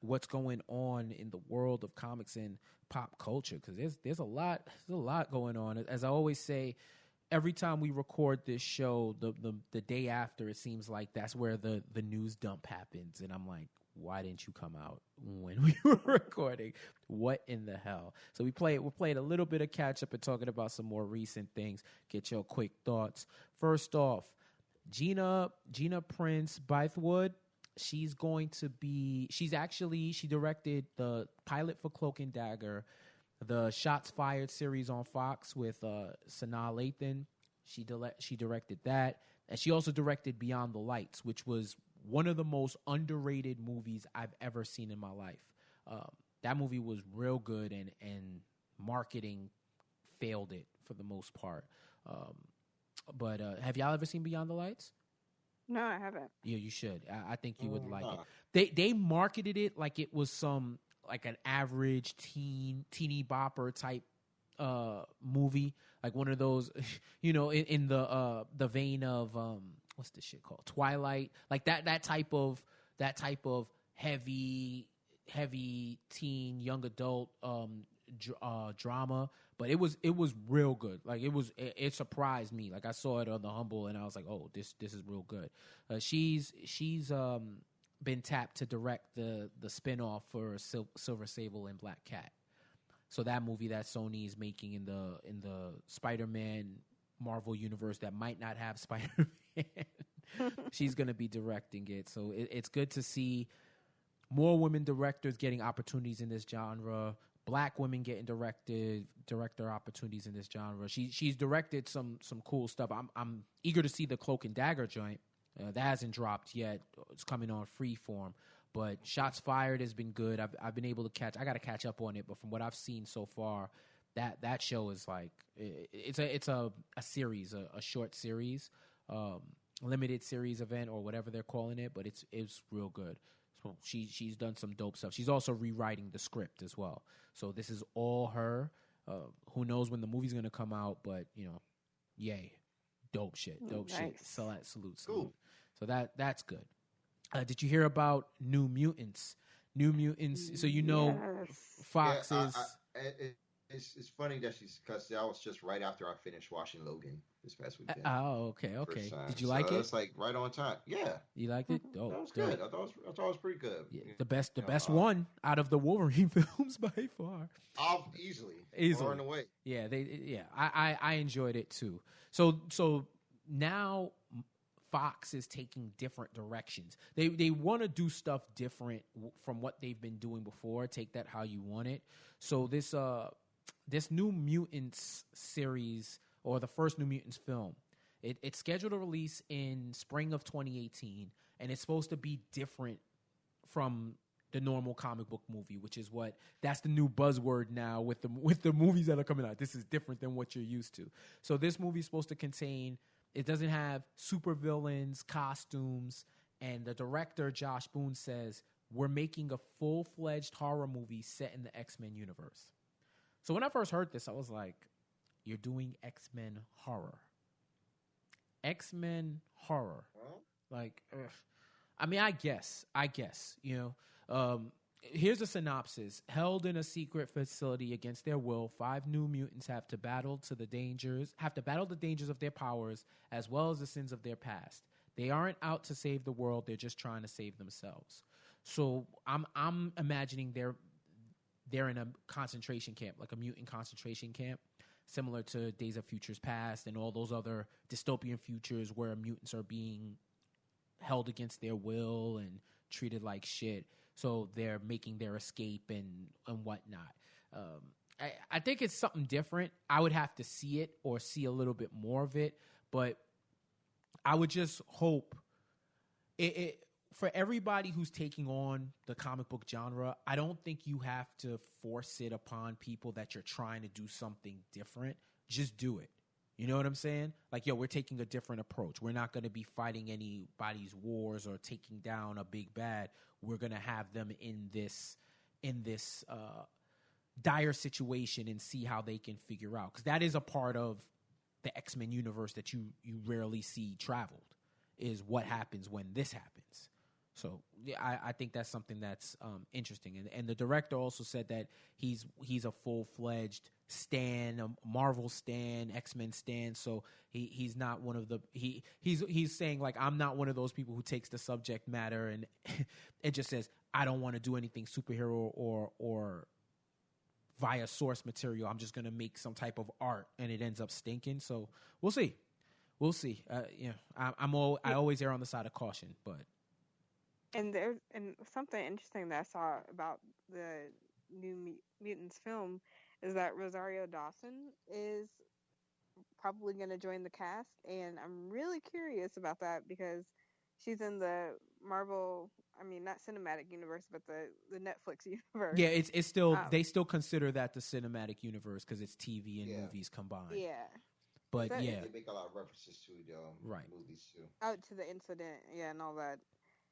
what's going on in the world of comics and pop culture, because there's a lot going on. As I always say, every time we record this show, the day after, it seems like that's where the news dump happens, and I'm like, why didn't you come out when we were recording? What in the hell? So we're playing a little bit of catch up and talking about some more recent things. Get your quick thoughts. First off, Gina Prince Bythewood. She directed the pilot for Cloak and Dagger, the Shots Fired series on Fox with Sanaa Lathan. She directed that, and she also directed Beyond the Lights, which was one of the most underrated movies I've ever seen in my life. That movie was real good, and marketing failed it for the most part. But have y'all ever seen Beyond the Lights? No, I haven't. Yeah, you should. I think you would like it. They marketed it like it was like an average teeny bopper type movie, like one of those, in the vein of what's this shit called, Twilight, like that type of heavy teen young adult drama. But it was real good. Like it surprised me. Like I saw it on the Humble and I was like, oh, this is real good. She's been tapped to direct the spinoff for Silver Sable and Black Cat. So that movie that Sony is making in the Spider-Man Marvel universe that might not have Spider-Man, she's going to be directing it. So it's good to see more women directors getting opportunities in this genre. Black women getting director opportunities in this genre. She's directed some cool stuff. I'm eager to see the Cloak and Dagger joint. That hasn't dropped yet. It's coming on Freeform. But Shots Fired has been good. I've been able to I got to catch up on it. But from what I've seen so far, that show is like it's a series, a short series, limited series event or whatever they're calling it. But it's real good. So she's done some dope stuff. She's also rewriting the script as well. So this is all her. Who knows when the movie's gonna come out? But yay, dope shit. Salute. Cool. So that's good. Did you hear about New Mutants? So Yes. Fox is. It's funny that because that was just right after I finished watching Logan. this past weekend. Oh, okay. First time. Did you like it? It's like right on time. Yeah. You liked it? Oh, That was good. I thought it was pretty good. Yeah, the best one out of the Wolverine films by far. Easily. Far and away. Yeah, I enjoyed it too. So now Fox is taking different directions. They want to do stuff different from what they've been doing before. Take that how you want it. So this new Mutants series, or the first New Mutants film, it's scheduled to release in spring of 2018, and it's supposed to be different from the normal comic book movie, which is that's the new buzzword now with the movies that are coming out. This is different than what you're used to. So this movie is supposed to contain. It doesn't have supervillains, costumes, and the director, Josh Boone, says, we're making a full-fledged horror movie set in the X-Men universe. So when I first heard this, I was like, you're doing X-Men horror. X-Men horror. Like, ugh. I mean, I guess, here's a synopsis. Held in a secret facility against their will, 5 new mutants have to battle the dangers of their powers as well as the sins of their past. They aren't out to save the world, they're just trying to save themselves. So I'm imagining they're in a concentration camp, like a mutant concentration camp, similar to Days of Futures Past and all those other dystopian futures where mutants are being held against their will and treated like shit. So they're making their escape and whatnot. I think it's something different. I would have to see it or see a little bit more of it, but I would just hope it for everybody who's taking on the comic book genre. I don't think you have to force it upon people that you're trying to do something different. Just do it. You know what I'm saying? Like, yo, we're taking a different approach. We're not going to be fighting anybody's wars or taking down a big bad. We're going to have them in this dire situation and see how they can figure out. Because that is a part of the X-Men universe that you rarely see traveled, is what happens when this happens. So yeah, I think that's something that's interesting. And the director also said that he's a full-fledged stan, a Marvel stan, X-Men stan. So he's not one of the he's saying, like, I'm not one of those people who takes the subject matter and it just says, I don't want to do anything superhero or via source material. I'm just gonna make some type of art, and it ends up stinking. So we'll see. I always err on the side of caution, but. And there's something interesting that I saw about the new Mutants film is that Rosario Dawson is probably going to join the cast, and I'm really curious about that because she's in the Marvel, not cinematic universe, but the Netflix universe. Yeah, it's still they still consider that the cinematic universe because it's TV and movies combined. Yeah. But they make a lot of references to the movies too. Out to the incident, and all that.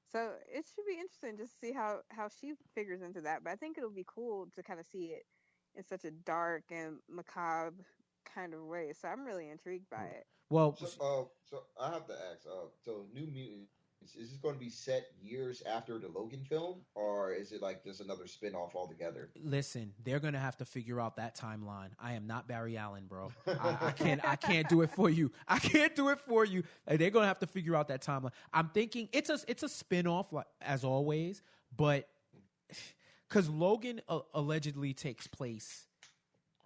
So it should be interesting just to see how she figures into that. But I think it'll be cool to kind of see it in such a dark and macabre kind of way. So I'm really intrigued by it. Well, so I have to ask. So New Mutants, is this going to be set years after the Logan film, or is it like just another spin-off altogether? Listen, they're going to have to figure out that timeline. I am not Barry Allen, bro. I can't do it for you. I can't do it for you. They're going to have to figure out that timeline. I'm thinking it's a spin-off, like, as always, but because Logan allegedly takes place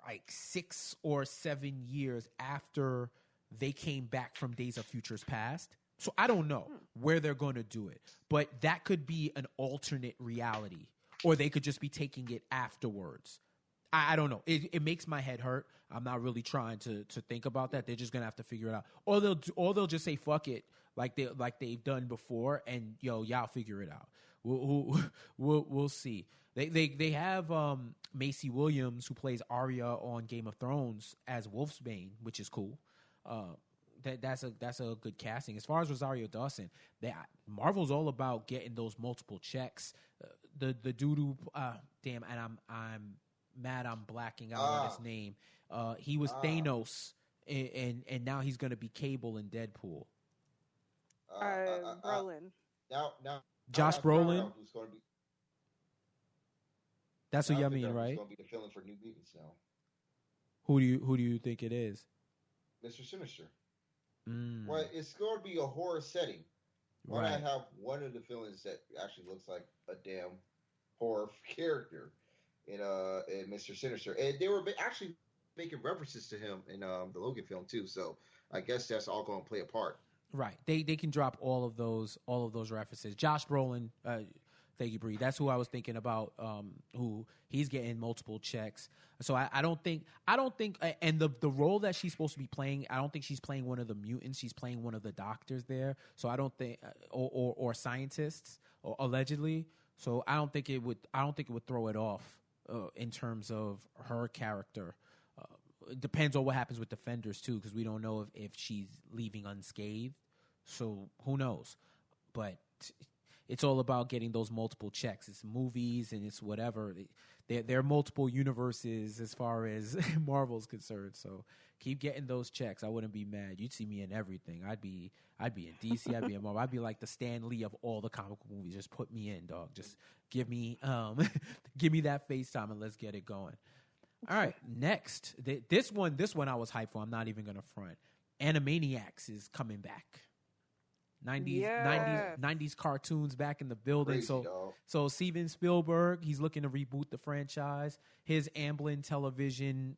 like 6 or 7 years after they came back from Days of Futures Past. So I don't know where they're going to do it, but that could be an alternate reality, or they could just be taking it afterwards. I don't know. It makes my head hurt. I'm not really trying to think about that. They're just gonna have to figure it out, or they'll just say fuck it, like they've done before, and y'all figure it out. We'll see. They have Macy Williams, who plays Arya on Game of Thrones, as Wolfsbane, which is cool. That's a good casting. As far as Rosario Dawson, Marvel's all about getting those multiple checks. The dude who damn, and I'm mad I'm blacking out on his name. He was Thanos, and now he's gonna be Cable in Deadpool. Brolin. Now Josh Brolin. Who's going to be? That's what you mean, right? Who's going to be the villain for New Mutants now? Who do you think it is? Mr. Sinister. Well, it's going to be a horror setting. Why Right. not have one of the villains that actually looks like a damn horror character in Mr. Sinister? And they were actually making references to him in the Logan film too. So I guess that's all going to play a part. Right. They can drop all of those references. Josh Brolin, thank you, Bree. That's who I was thinking about. Who he's getting multiple checks. So I don't think, and the role that she's supposed to be playing, I don't think she's playing one of the mutants. She's playing one of the doctors there. So I don't think, or scientists, or allegedly. So I don't think it would throw it off in terms of her character. It depends on what happens with Defenders too, because we don't know if she's leaving unscathed. So who knows? But it's all about getting those multiple checks. It's movies and it's whatever. There are multiple universes as far as Marvel's concerned. So keep getting those checks. I wouldn't be mad. You'd see me in everything. I'd be in DC. I'd be in Marvel. I'd be like the Stan Lee of all the comic book movies. Just put me in, dog. Just give me that FaceTime and let's get it going. All right, next. This one I was hyped for. I'm not even going to front. Animaniacs is coming back. 90s cartoons back in the building. Crazy, so Steven Spielberg, he's looking to reboot the franchise. His Amblin Television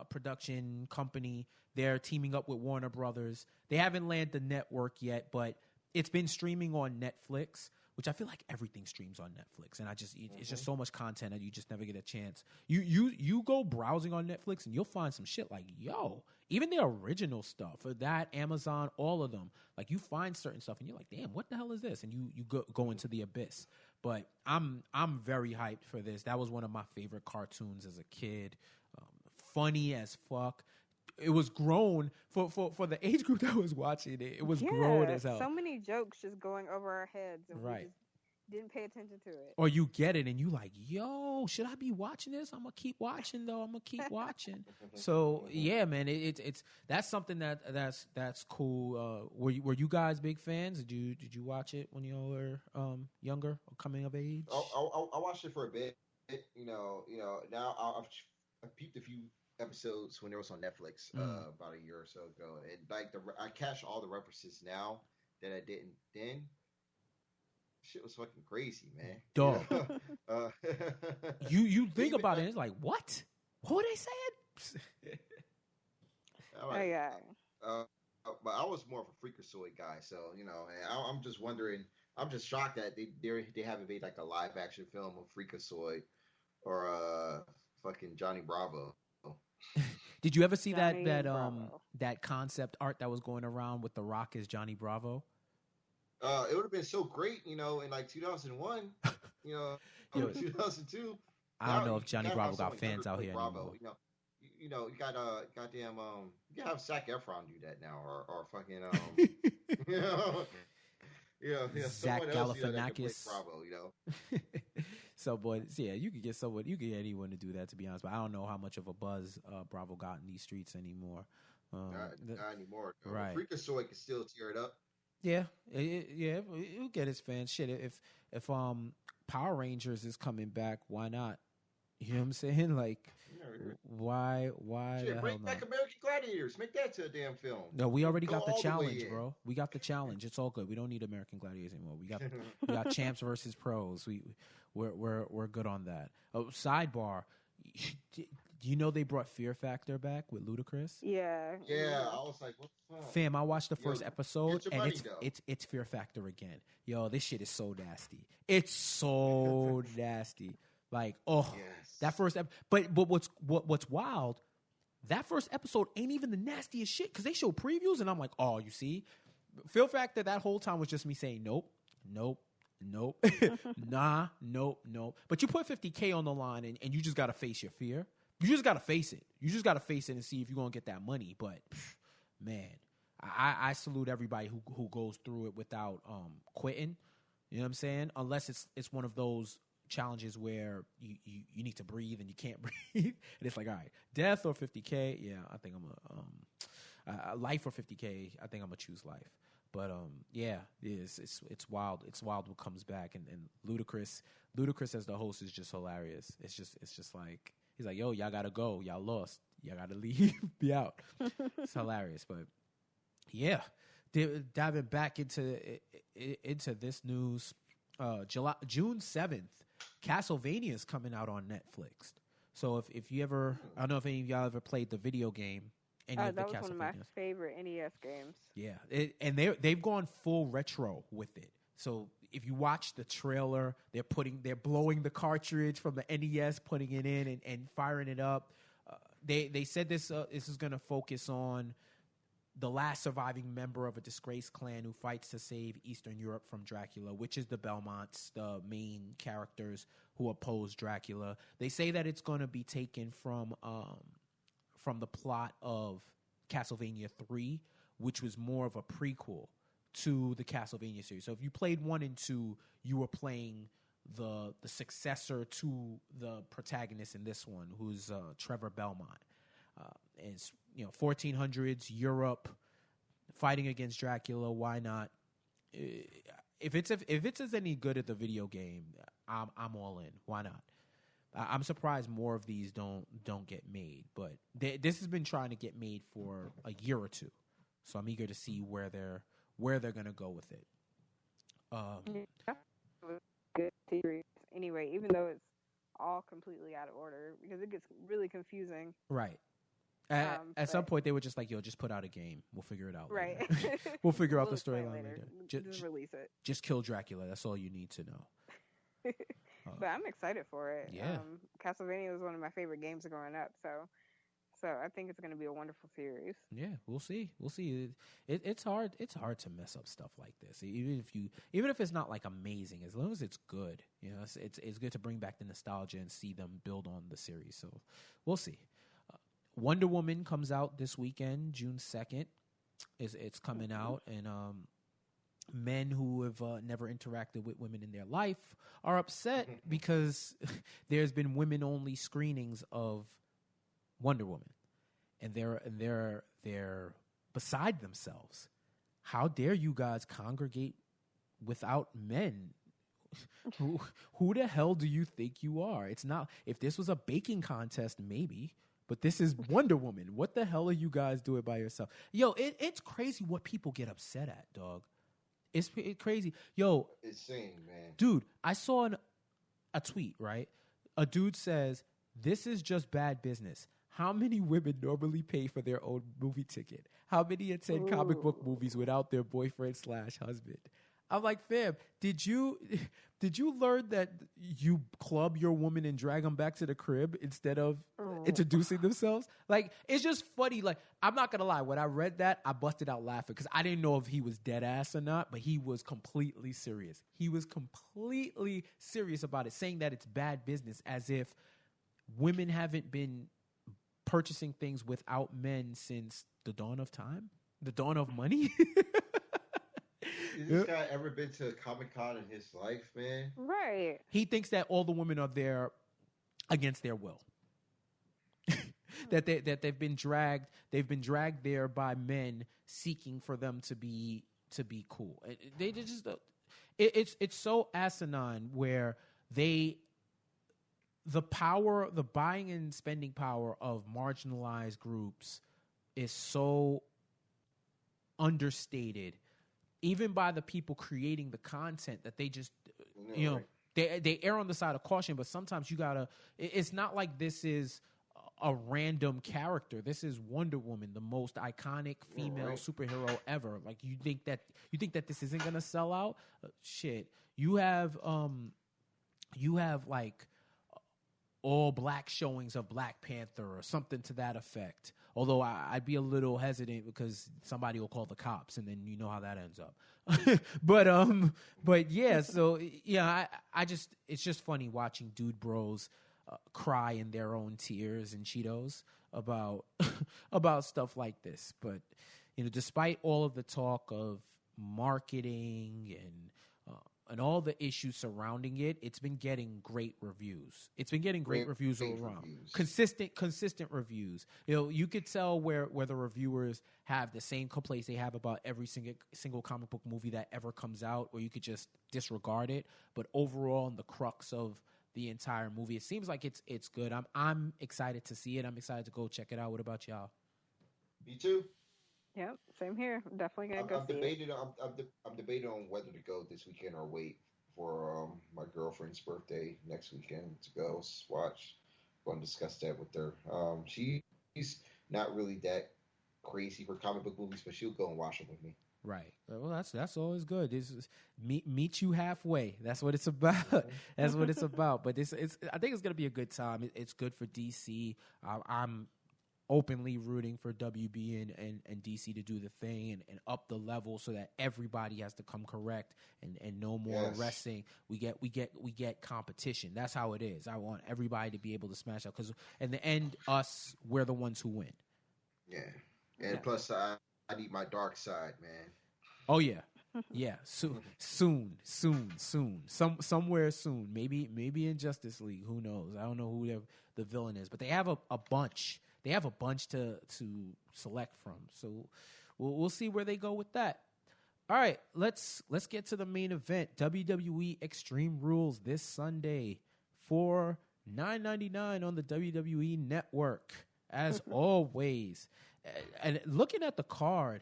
production company, they're teaming up with Warner Brothers. They haven't landed the network yet, but it's been streaming on Netflix, which I feel like everything streams on Netflix, and it's just so much content that you just never get a chance. You go browsing on Netflix and you'll find some shit like, yo, even the original stuff, that Amazon, all of them, like you find certain stuff and you're like, damn, what the hell is this? And you go into the abyss. But I'm very hyped for this. That was one of my favorite cartoons as a kid. Funny as fuck. It was grown for the age group that was watching it. It was grown as hell. So many jokes just going over our heads, and right. we just didn't pay attention to it. Or you get it, and you like, yo, should I be watching this? I'm gonna keep watching though. I'm gonna keep watching. So yeah, man, it's that's something that's cool. Were you guys big fans? Did you watch it when you were younger or coming of age? I watched it for a bit. Now I've peeped a few episodes when it was on Netflix about a year or so ago, and like I catch all the references now that I didn't then. Shit was fucking crazy, man. Dog. You think about it, it's like, what were they saying? Yeah. But I was more of a Freakazoid guy, so and I'm just wondering. I'm just shocked that they haven't made like a live action film of Freakazoid or fucking Johnny Bravo. Did you ever see that concept art that was going around with The Rock as Johnny Bravo? It would have been so great, in like 2001, 2002. I don't know if Johnny Bravo got fans out here anymore. You got goddamn you can have Zac Efron do that now, or fucking Zach Galifianakis. Bravo, So, boys, yeah, you could get anyone to do that, to be honest. But I don't know how much of a buzz Bravo got in these streets anymore. Not anymore. Right. Freakazoid can still tear it up. Yeah, it'll get his fans. Shit, if Power Rangers is coming back, why not? You know what I'm saying? Like, why Shit, the bring hell back not? American Gladiators. Make that to a damn film. No, we already Go got the all the way challenge, in. bro. We got the challenge. It's all good. We don't need American Gladiators anymore. We got champs versus pros. We're good on that. Oh, sidebar. You know they brought Fear Factor back with Ludacris? Yeah. Yeah, I was like, what the fuck? Fam, I watched the first episode and money, it's Fear Factor again. Yo, this shit is so nasty. It's so nasty. Like, yes. That first but what's wild? That first episode ain't even the nastiest shit because they show previews and I'm like, oh, you see, Fear Factor that whole time was just me saying nope, nah, nope. But you put $50K on the line and you just gotta face your fear. You just gotta face it. You just gotta face it and see if you're gonna get that money. But man, I salute everybody who goes through it without quitting. You know what I'm saying? Unless it's one of those challenges where you need to breathe and you can't breathe. And it's like, all right, death or $50K? Yeah, I think I'm life or $50K. I think I'm gonna choose life. But it's wild. It's wild what comes back and Ludacris as the host is just hilarious. It's just like he's like, yo, y'all gotta go. Y'all lost. Y'all gotta leave. Be out. It's hilarious. But Yeah, diving back into this news, June 7th, Castlevania is coming out on Netflix. So if you ever, I don't know if any of y'all ever played the video game. That was one of my favorite NES games. Yeah, and they've gone full retro with it. So if you watch the trailer, they're blowing the cartridge from the NES, putting it in and firing it up. They said this is going to focus on the last surviving member of a disgraced clan who fights to save Eastern Europe from Dracula, which is the Belmonts, the main characters who oppose Dracula. They say that it's going to be taken from the plot of Castlevania 3, which was more of a prequel to the Castlevania series. So if you played 1 and 2, you were playing the successor to the protagonist in this one, who's Trevor Belmont. And it's 1400s Europe, fighting against Dracula. Why not? If it's as any good at the video game, I'm all in. Why not? I'm surprised more of these don't get made, but this has been trying to get made for a year or two, so I'm eager to see where they're gonna go with it. Good series. Anyway, even though it's all completely out of order, because it gets really confusing. Right. At some point, they were just like, "Yo, just put out a game. We'll figure it out. Right. Later. We'll figure out the storyline later. Just release it. Just kill Dracula. That's all you need to know." But I'm excited for it. Yeah. Castlevania was one of my favorite games growing up, so I think it's going to be a wonderful series. Yeah, we'll see. It's hard to mess up stuff like this. Even if it's not like amazing, as long as it's good, it's good to bring back the nostalgia and see them build on the series. So we'll see. Wonder Woman comes out this weekend, June 2nd. It's coming out, and men who have never interacted with women in their life are upset because there's been women-only screenings of Wonder Woman, and they're beside themselves. How dare you guys congregate without men? Who the hell do you think you are? It's not. If this was a baking contest, maybe. But this is Wonder Woman. What the hell are you guys doing by yourself? Yo, it's crazy what people get upset at, dog. It's crazy. Yo. Insane, man. Dude, I saw a tweet, right? A dude says, "This is just bad business. How many women normally pay for their own movie ticket? How many attend comic book movies without their boyfriend/husband?" I'm like, fam, did you learn that you club your woman and drag them back to the crib instead of introducing themselves? Like, it's just funny. Like, I'm not gonna lie, when I read that, I busted out laughing because I didn't know if he was dead ass or not, but he was completely serious. He was completely serious about it, saying that it's bad business, as if women haven't been purchasing things without men since the dawn of time, the dawn of money. Has this guy ever been to a Comic-Con in his life, man? Right. He thinks that all the women are there against their will. that they've been dragged there by men seeking for them to be cool. They just it's so asinine where the buying and spending power of marginalized groups is so understated, even by the people creating the content, that they just, they err on the side of caution. But sometimes you gotta. It's not like this is a random character. This is Wonder Woman, the most iconic female superhero ever. Like, you think that this isn't gonna sell out? Shit, you have like all black showings of Black Panther or something to that effect. Although I'd be a little hesitant because somebody will call the cops, and then you know how that ends up. But yeah, so yeah, it's just funny watching dude bros cry in their own tears and Cheetos about stuff like this. But despite all of the talk of marketing and all the issues surrounding it, it's been getting great reviews. It's been getting great reviews all around. Consistent reviews. You could tell where the reviewers have the same complaints they have about every single comic book movie that ever comes out, or you could just disregard it. But overall, in the crux of the entire movie, it seems like it's good. I'm excited to see it. I'm excited to go check it out. What about y'all? Me too. Yep, same here. I'm definitely gonna go I'm see it. debating. I'm debating on whether to go this weekend or wait for my girlfriend's birthday next weekend to go watch. Going to discuss that with her. She's not really that crazy for comic book movies, but she'll go and watch them with me. Right. Well, that's always good. This is meet you halfway. That's what it's about. That's what it's about. But it's I think it's gonna be a good time. It's good for DC. I'm openly rooting for WB and DC to do the thing and up the level so that everybody has to come correct and no more wrestling. We get competition. That's how it is. I want everybody to be able to smash out because in the end, we're the ones who win. Yeah, and plus I need my dark side, man. Oh yeah. Yeah, soon. Somewhere soon. Maybe in Justice League. Who knows? I don't know who the villain is, but they have a bunch. They have a bunch to select from. So we'll see where they go with that. All right, let's get to the main event. WWE Extreme Rules this Sunday for $9.99 on the WWE Network, as always. And looking at the card,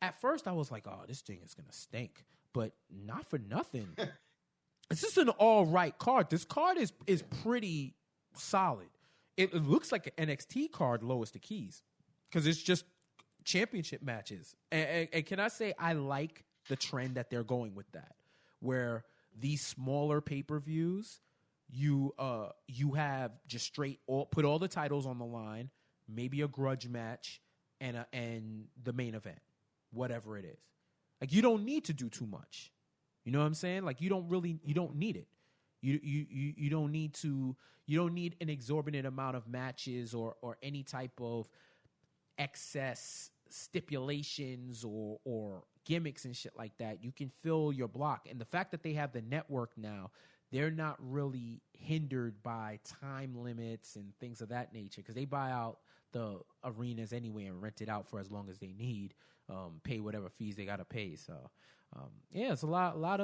at first I was like, "Oh, this thing is gonna stink," but not for nothing. This is an all right card. This card is pretty solid. It looks like an NXT card, lowest of keys, because it's just championship matches. And can I say I like the trend that they're going with that, where these smaller pay-per-views, you have just put all the titles on the line, maybe a grudge match, and the main event, whatever it is. Like you don't need to do too much. You know what I'm saying? Like you don't need it. You don't need an exorbitant amount of matches or any type of excess stipulations or gimmicks and shit like that. You can fill your block. And the fact that they have the network now, they're not really hindered by time limits and things of that nature because they buy out the arenas anyway and rent it out for as long as they need, pay whatever fees they got to pay. So, it's a lot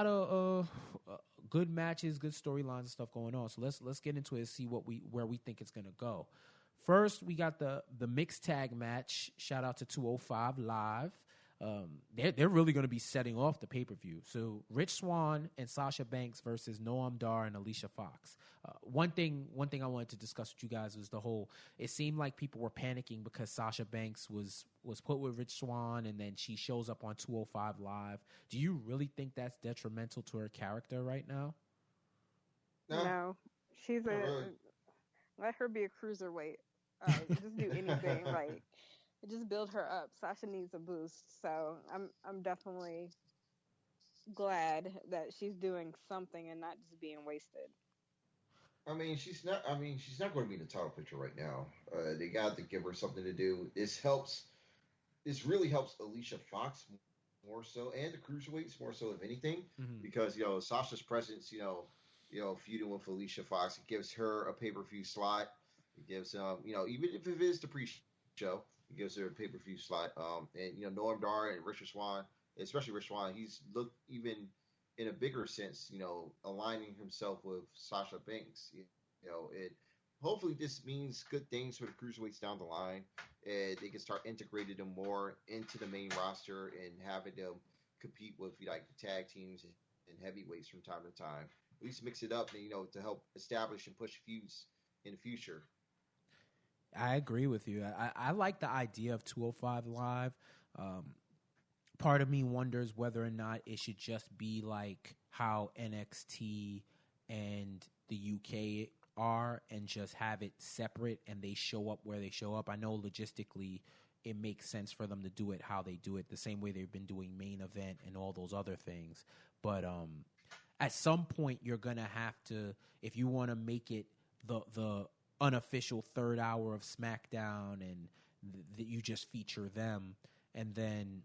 of good matches, good storylines and stuff going on. So let's get into it and see where we think it's gonna go. First, we got the mixed tag match. Shout out to 205 Live. They're really going to be setting off the pay-per-view. So Rich Swann and Sasha Banks versus Noam Dar and Alicia Fox. One thing I wanted to discuss with you guys was it seemed like people were panicking because Sasha Banks was put with Rich Swann and then she shows up on 205 Live. Do you really think that's detrimental to her character right now? No. She's let her be a cruiserweight. Just do anything. Like just build her up. Sasha needs a boost. So I'm definitely glad that she's doing something and not just being wasted. I mean, she's not going to be in the title picture right now. They got to give her something to do. This really helps Alicia Fox more so, and the cruiserweights more so, if anything, because Sasha's presence, feuding with Alicia Fox, it gives her a pay-per-view slot. It gives even if it is the pre-show, it gives her a pay-per-view slot. And Noam Dar and Richard Swann, especially Rich Swann, he's looked even in a bigger sense, aligning himself with Sasha Banks. Hopefully this means good things for the cruiserweights down the line, and they can start integrating them more into the main roster and having them compete with like the tag teams and heavyweights from time to time. At least mix it up, and to help establish and push feuds in the future. I agree with you. I like the idea of 205 Live. Part of me wonders whether or not it should just be like how NXT and the UK are and just have it separate and they show up where they show up. I know logistically it makes sense for them to do it how they do it, the same way they've been doing Main Event and all those other things. But at some point you're going to have to, if you want to make it the unofficial third hour of SmackDown and you just feature them and then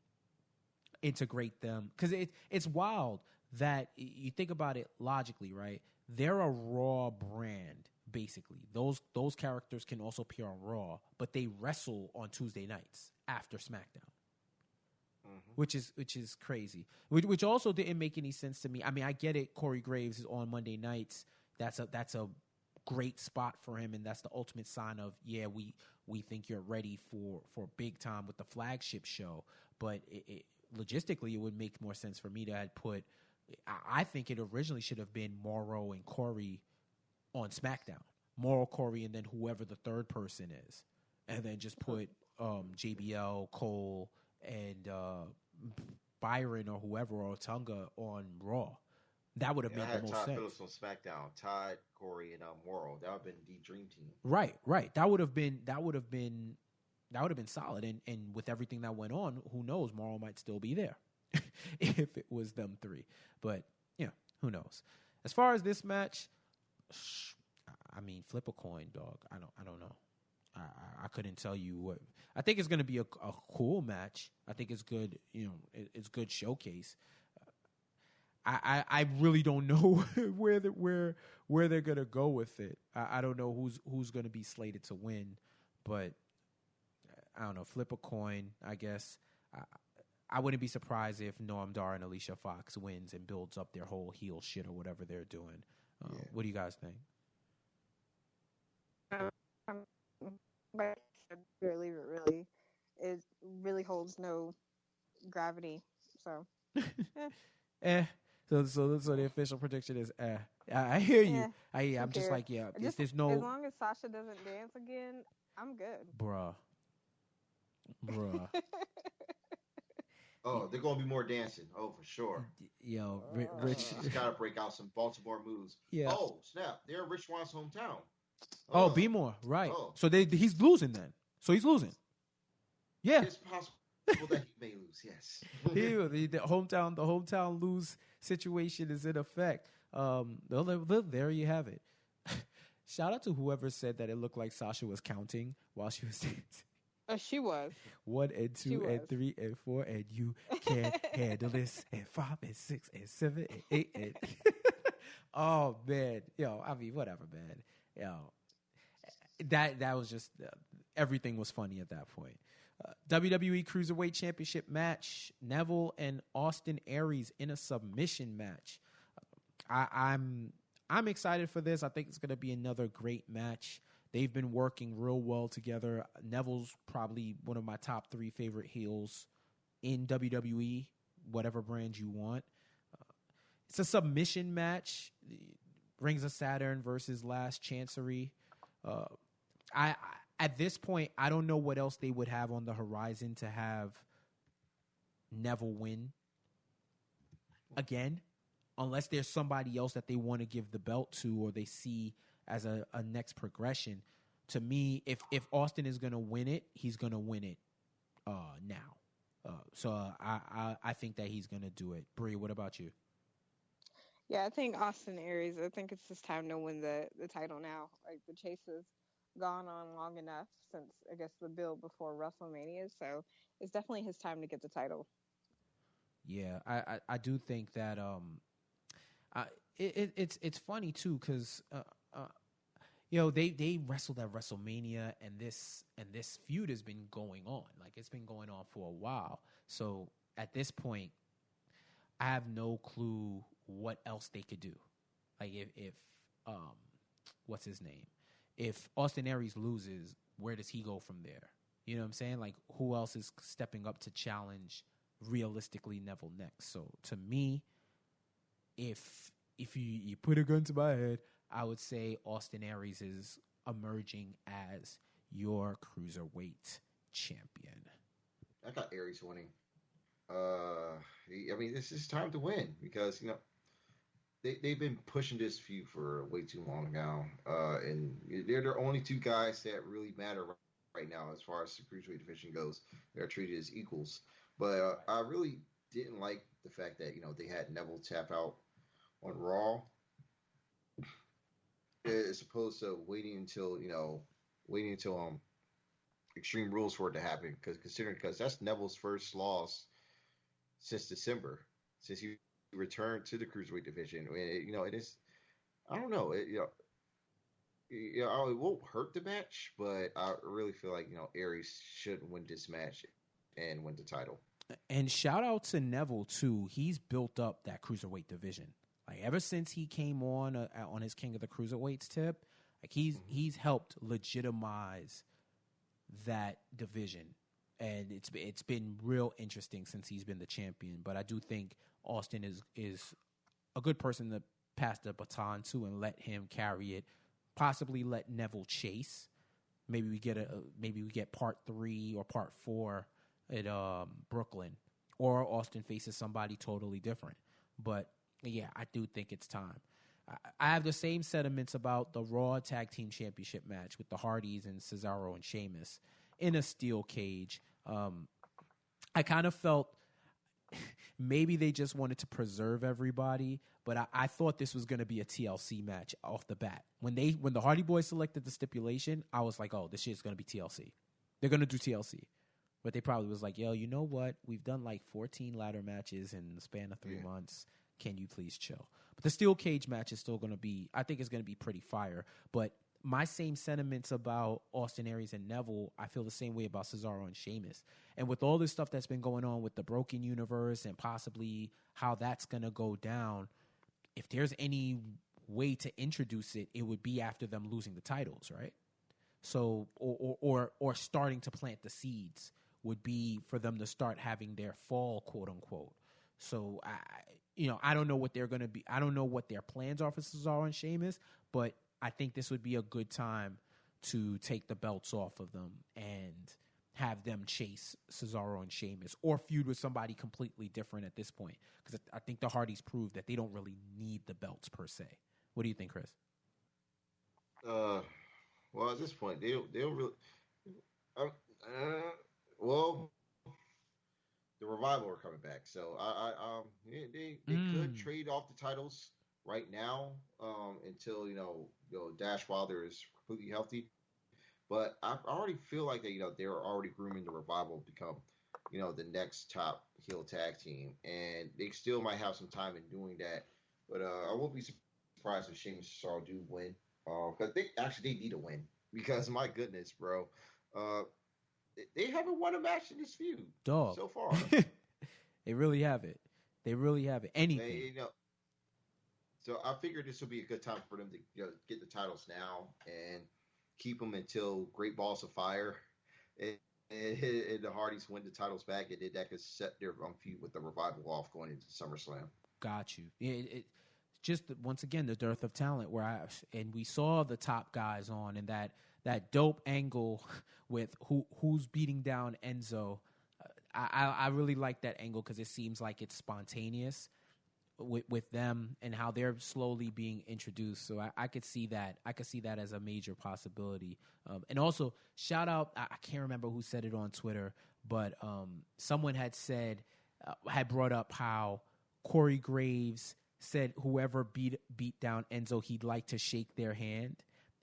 integrate them, because it's wild that you think about it logically, right? They're a Raw brand, basically. Those characters can also appear on Raw, but they wrestle on Tuesday nights after SmackDown, which is crazy. Which also didn't make any sense to me. I mean, I get it. Corey Graves is on Monday nights. That's a great spot for him, and that's the ultimate sign of, yeah, we think you're ready for big time with the flagship show. But logistically, it would make more sense for me to have put. I think it originally should have been Morrow and Corey on SmackDown. Morrow, Corey, and then whoever the third person is, and then just put JBL, Cole, and Byron or whoever, or Tunga on Raw. That would have made the most Todd sense. Phillips on SmackDown, Todd, Corey, and Morrow. That would have been the dream team. Right. That would have been solid. And with everything that went on, who knows? Morrow might still be there if it was them three. But who knows? As far as this match, I mean, flip a coin, dog. I don't know. I couldn't tell you what. I think it's going to be a cool match. I think it's good. It's good showcase. I really don't know where they're gonna go with it. I don't know who's gonna be slated to win, but I don't know. Flip a coin, I guess. I wouldn't be surprised if Noam Dar and Alicia Fox wins and builds up their whole heel shit or whatever they're doing. What do you guys think? But really, it really holds no gravity. So, So the official prediction is I hear you. I'm just like, there's no. As long as Sasha doesn't dance again, I'm good. Bruh. Oh, they're gonna be more dancing. Oh, for sure. Yo, Rich. He's gotta break out some Baltimore moves. Yeah. Oh, snap! They're Rich Swan's hometown. Oh, B More, right? Oh. So he's losing then. So he's losing. Yeah. It's possible that he may lose. Yes. The hometown lose situation is in effect. There you have it. Shout out to whoever said that it looked like Sasha was counting while she was dancing. She was 1 and 2 and 3 and 4 and you can't handle this, and 5 and 6 and 7 and 8 and oh man, I mean whatever, man. That was just everything was funny at that point. WWE Cruiserweight Championship match: Neville and Austin Aries in a submission match. I'm excited for this. I think it's going to be another great match. They've been working real well together. Neville's probably one of my top 3 favorite heels in WWE, whatever brand you want. It's a submission match. Rings of Saturn versus Last Chancery. At this point, I don't know what else they would have on the horizon to have Neville win again, unless there's somebody else that they want to give the belt to or they see as a next progression. To me, if Austin is going to win it, he's going to win it now. So I think that he's going to do it. Bree, what about you? Yeah, I think Austin Aries, I think it's his time to win the title now. Like, the chase has gone on long enough since, I guess, the build before WrestleMania. So it's definitely his time to get the title. Yeah, I do think that it's funny too because they wrestled at WrestleMania and this feud has been going on. Like, it's been going on for a while. So at this point, I have no clue what else they could do. Like, if what's his name? If Austin Aries loses, where does he go from there? You know what I'm saying? Like, who else is stepping up to challenge realistically Neville next? So to me, if you put a gun to my head, I would say Austin Aries is emerging as your cruiserweight champion. I got Aries winning. I mean, this is time to win because they've been pushing this feud for way too long now, and they're the only 2 guys that really matter right now as far as the cruiserweight division goes. They're treated as equals, but I really didn't like the fact that they had Neville tap out on Raw, as opposed to waiting until Extreme Rules for it to happen. Because that's Neville's first loss since December, since he returned to the cruiserweight division. It is. I don't know. It won't hurt the match, but I really feel like Aries should win this match and win the title. And shout out to Neville too. He's built up that cruiserweight division. Like, ever since he came on his King of the Cruiserweights tip, Like he's helped legitimize that division, and it's been real interesting since he's been the champion. But I do think Austin is a good person to pass the baton to and let him carry it. Possibly let Neville chase. Maybe we get part 3 or part 4 at Brooklyn, or Austin faces somebody totally different. But yeah, I do think it's time. I have the same sentiments about the Raw Tag Team Championship match with the Hardys and Cesaro and Sheamus in a steel cage. I kind of felt maybe they just wanted to preserve everybody, but I thought this was going to be a TLC match off the bat. When the Hardy Boys selected the stipulation, I was like, oh, this shit's going to be TLC. They're going to do TLC. But they probably was like, yo, you know what? We've done like 14 ladder matches in the span of 3 months. Can you please chill? But the steel cage match is still going to be, I think it's going to be pretty fire. But my same sentiments about Austin Aries and Neville, I feel the same way about Cesaro and Sheamus. And with all this stuff that's been going on with the Broken Universe and possibly how that's going to go down, if there's any way to introduce it, it would be after them losing the titles, right? So, or starting to plant the seeds would be for them to start having their fall, quote unquote. So I don't know what they're going to be. I don't know what their plans are for Cesaro and Sheamus, but I think this would be a good time to take the belts off of them and have them chase Cesaro and Sheamus or feud with somebody completely different at this point. Because I think the Hardys proved that they don't really need the belts per se. What do you think, Chris? Well, at this point, they don't really. Well, the Revival are coming back, so they could trade off the titles right now until Dash Wilder is completely healthy. But I already feel like they're already grooming the Revival to become the next top heel tag team, and they still might have some time in doing that. But I won't be surprised if Sheamus and Cesaro do win, because they need a win, because my goodness, bro. They haven't won a match in this feud so far. They really haven't. Anything. So I figured this would be a good time for them to get the titles now and keep them until Great Balls of Fire and the Hardys win the titles back, and then that could set their feud with the Revival off going into SummerSlam. Got you. It just once again the dearth of talent and we saw the top guys on, and that dope angle with who's beating down Enzo. I really like that angle because it seems like it's spontaneous with them and how they're slowly being introduced. So I could see that. I could see that as a major possibility. And also, shout out, I can't remember who said it on Twitter, but someone had brought up how Corey Graves said whoever beat down Enzo, he'd like to shake their hand.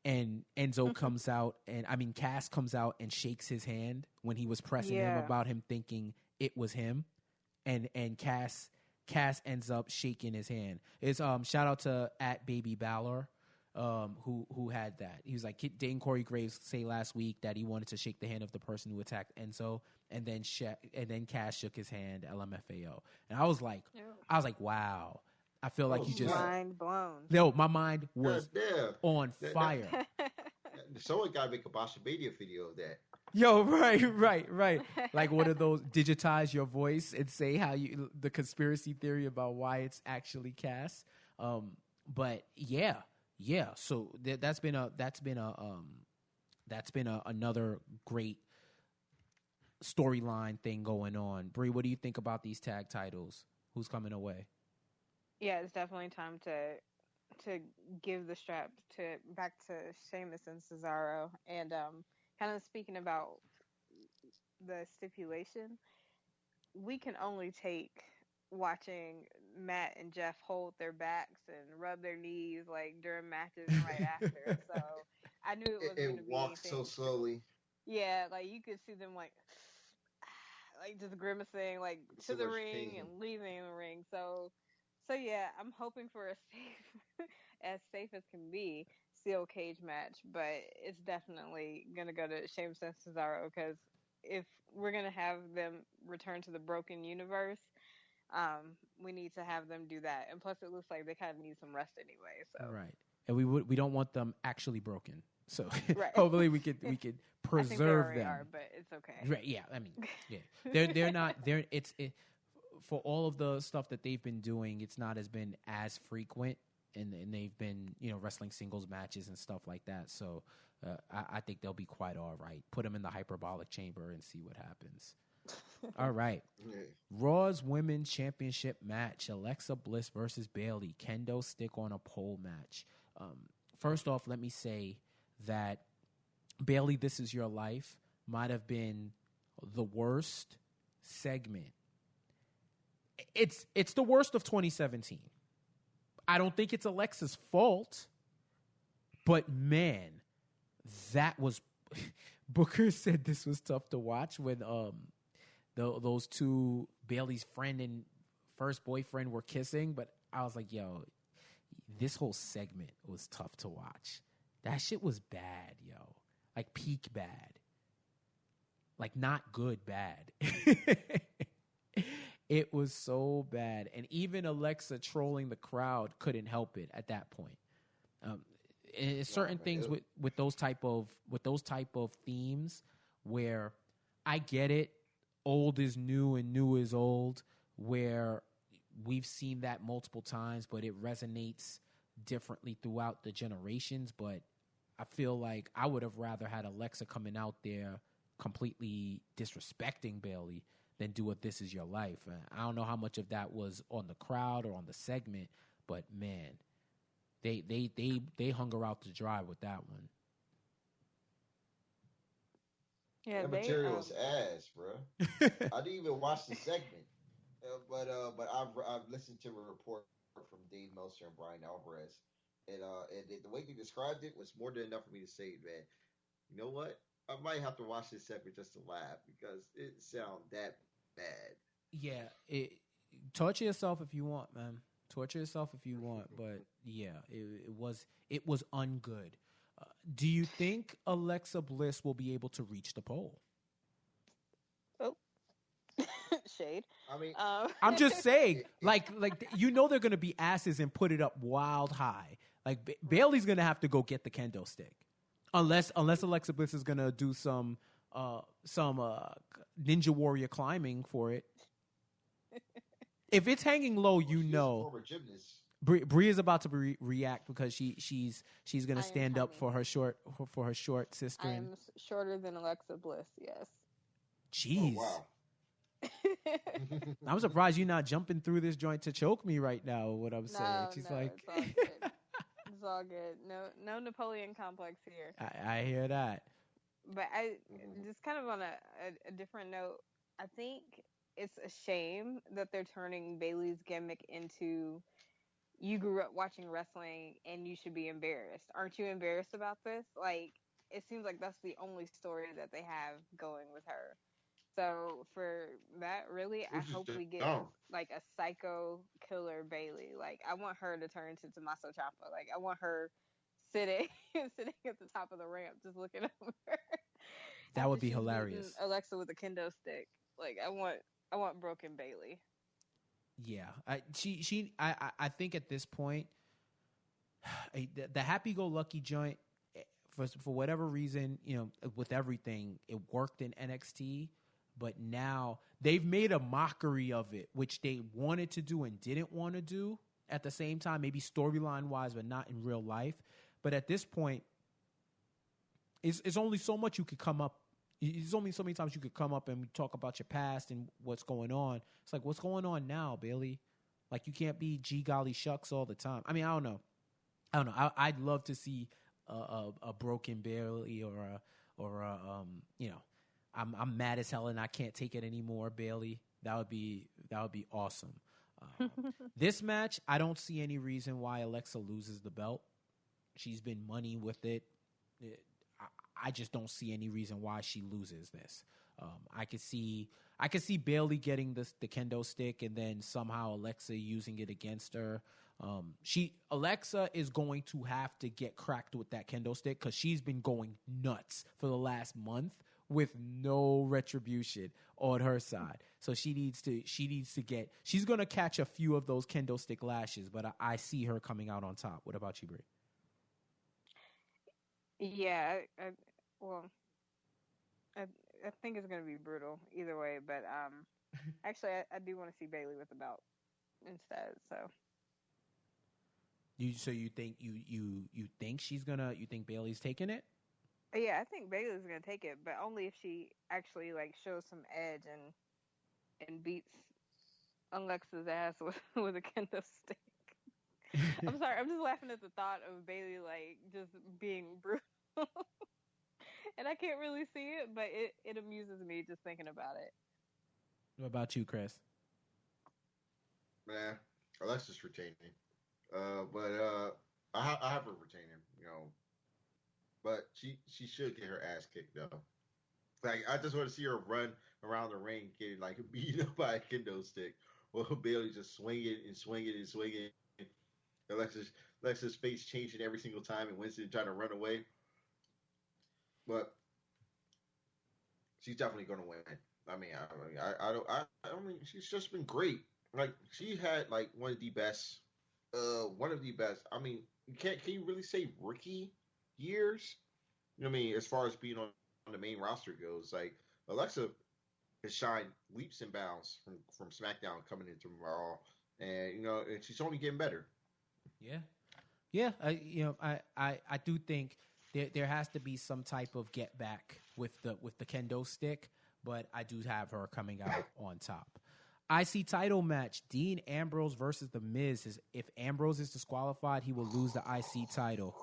And Enzo comes out, Cass comes out and shakes his hand when he was pressing him about him thinking it was him. And Cass ends up shaking his hand. It's shout out to @BabyBalor, who had that. He was like, didn't Corey Graves say last week that he wanted to shake the hand of the person who attacked Enzo, and then Cass shook his hand, LMFAO. And I was like, wow. I feel like you just mind blown. No, my mind was on fire. Someone got to make a Bashabania video of that. Yo, right. Like one of those, digitize your voice and say the conspiracy theory about why it's actually Cass. But yeah. So that's been another great storyline thing going on. Bree, what do you think about these tag titles? Who's coming away? Yeah, it's definitely time to give the strap back to Sheamus and Cesaro. And kind of speaking about the stipulation, we can only take watching Matt and Jeff hold their backs and rub their knees like during matches and right after. So I knew it was going to be walk so slowly. Yeah, like you could see them like just grimacing like to the ring and leaving the ring. So yeah, I'm hoping for a as safe as can be steel cage match, but it's definitely gonna go to Sheamus and Cesaro, because if we're gonna have them return to the Broken Universe, we need to have them do that. And plus, it looks like they kind of need some rest anyway. So right. and we don't want them actually broken. So Right. hopefully we could I think they preserve already them. are, but it's okay. Right? Yeah. I mean, yeah. They're not. For all of the stuff that they've been doing, it's not been as frequent, and they've been wrestling singles matches and stuff like that. So I think they'll be quite all right. Put them in the hyperbolic chamber and see what happens. All right. Raw's Women's Championship match: Alexa Bliss versus Bayley. Kendo stick on a pole match. First off, let me say that Bayley, This Is Your Life might have been the worst segment. It's the worst of 2017. I don't think it's Alexa's fault, but man, that was Booker said this was tough to watch when those two, Bayley's friend and first boyfriend, were kissing, but I was like, yo, this whole segment was tough to watch. That shit was bad, yo. Like peak bad. Like not good bad. It was so bad. And even Alexa trolling the crowd couldn't help it at that point. And certain things with those type of themes where I get it, old is new and new is old, where we've seen that multiple times, but it resonates differently throughout the generations. But I feel like I would have rather had Alexa coming out there completely disrespecting Bayley than do a This Is Your Life. I don't know how much of that was on the crowd or on the segment, but man, they hung her out to dry with that one. Yeah, that material was ass, bro. I didn't even watch the segment, but I've listened to a report from Dave Meltzer and Brian Alvarez, and the way they described it was more than enough for me to say, man, you know what? I might have to watch this segment just to laugh because it sounds that bad. Yeah, torture yourself if you want, man. Torture yourself if you want, but yeah, it was ungood. Do you think Alexa Bliss will be able to reach the pole? Oh, shade. I mean, I'm just saying, like they're gonna be asses and put it up wild high. Like Bayley's gonna have to go get the kendo stick, unless Alexa Bliss is gonna do some Ninja Warrior climbing for it. If it's hanging low, Bree is about to react because she's gonna stand up for her short sister. I am shorter than Alexa Bliss. Yes. Jeez. Oh, wow. I'm surprised you're not jumping through this joint to choke me right now. What I'm saying, she's like, it's all good. It's all good. No Napoleon complex here. I hear that. But I just kind of on a different note, I think it's a shame that they're turning Bayley's gimmick into, you grew up watching wrestling and you should be embarrassed. Aren't you embarrassed about this? Like, it seems like that's the only story that they have going with her. So for that, really, I hope we get like a psycho killer Bayley. Like, I want her to turn into Tomaso Ciampa. Like, I want her sitting at the top of the ramp, just looking over. That would be hilarious. Alexa with a kendo stick. Like, I want broken Bayley. Yeah, I think at this point, the happy-go-lucky joint, for whatever reason, with everything, it worked in NXT, but now they've made a mockery of it, which they wanted to do and didn't want to do at the same time, maybe storyline-wise, but not in real life. But at this point, it's only so much you could come up. There's only so many times you could come up and talk about your past and what's going on. It's like, what's going on now, Bayley? Like, you can't be gee golly shucks all the time. I mean, I don't know. I'd love to see a broken Bayley or I'm mad as hell and I can't take it anymore, Bayley. That would be awesome. This match, I don't see any reason why Alexa loses the belt. She's been money with it. I just don't see any reason why she loses this. I could see Bayley getting the kendo stick and then somehow Alexa using it against her. Alexa is going to have to get cracked with that kendo stick because she's been going nuts for the last month with no retribution on her side. So she needs to get. She's gonna catch a few of those kendo stick lashes, but I see her coming out on top. What about you, Brie? Yeah, well, I, I think it's gonna be brutal either way. But actually, I do want to see Bailey with the belt instead. So you think you think she's gonna you think Bailey's taking it? yeah, I think Bailey's gonna take it, but only if she actually like shows some edge and beats Alexa's ass with a kendo stick. I'm sorry, I'm just laughing at the thought of Bailey like just being brutal. And I can't really see it, but it amuses me just thinking about it. What about you, Chris? Man, Alexa's retaining. But I have her retaining, but she should get her ass kicked though. Like I just want to see her run around the ring, getting like beaten up by a kendo stick, while Bailey just swinging and swinging and swinging. Alexa's face changing every single time, and Winston trying to run away. But she's definitely going to win. I mean, I don't mean she's just been great. Like she had like one of the best. I mean, can you really say rookie years? I mean, as far as being on the main roster goes, like Alexa has shined leaps and bounds from SmackDown coming into Raw, and and she's only getting better. Yeah. I do think there has to be some type of get back with the kendo stick, but I do have her coming out on top. IC title match, Dean Ambrose versus The Miz. If Ambrose is disqualified, he will lose the IC title.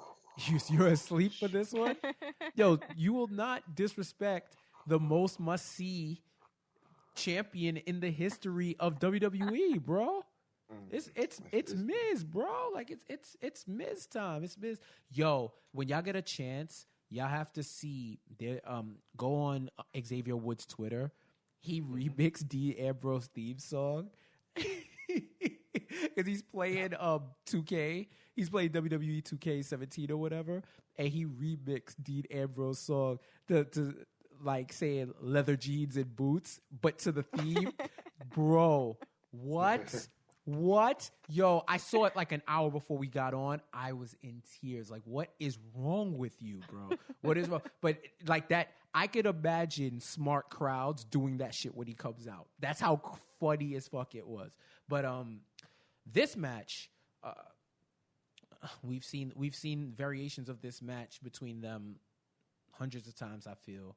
You're asleep for this one? Yo, you will not disrespect the most must-see champion in the history of WWE, bro. It's Miz, bro. Like it's Miz time. It's Miz. Yo, when y'all get a chance, y'all have to see. Go on Xavier Woods' Twitter. He remixed Dean Ambrose theme song because he's playing 2K. He's playing WWE 2K17 or whatever, and he remixed Dean Ambrose song to like saying leather jeans and boots, but to the theme, bro. What? Yo, I saw it like an hour before we got on. I was in tears. Like, what is wrong with you, bro? What is wrong? But like that, I could imagine smart crowds doing that shit when he comes out. That's how funny as fuck it was. But this match, we've seen variations of this match between them hundreds of times. I feel.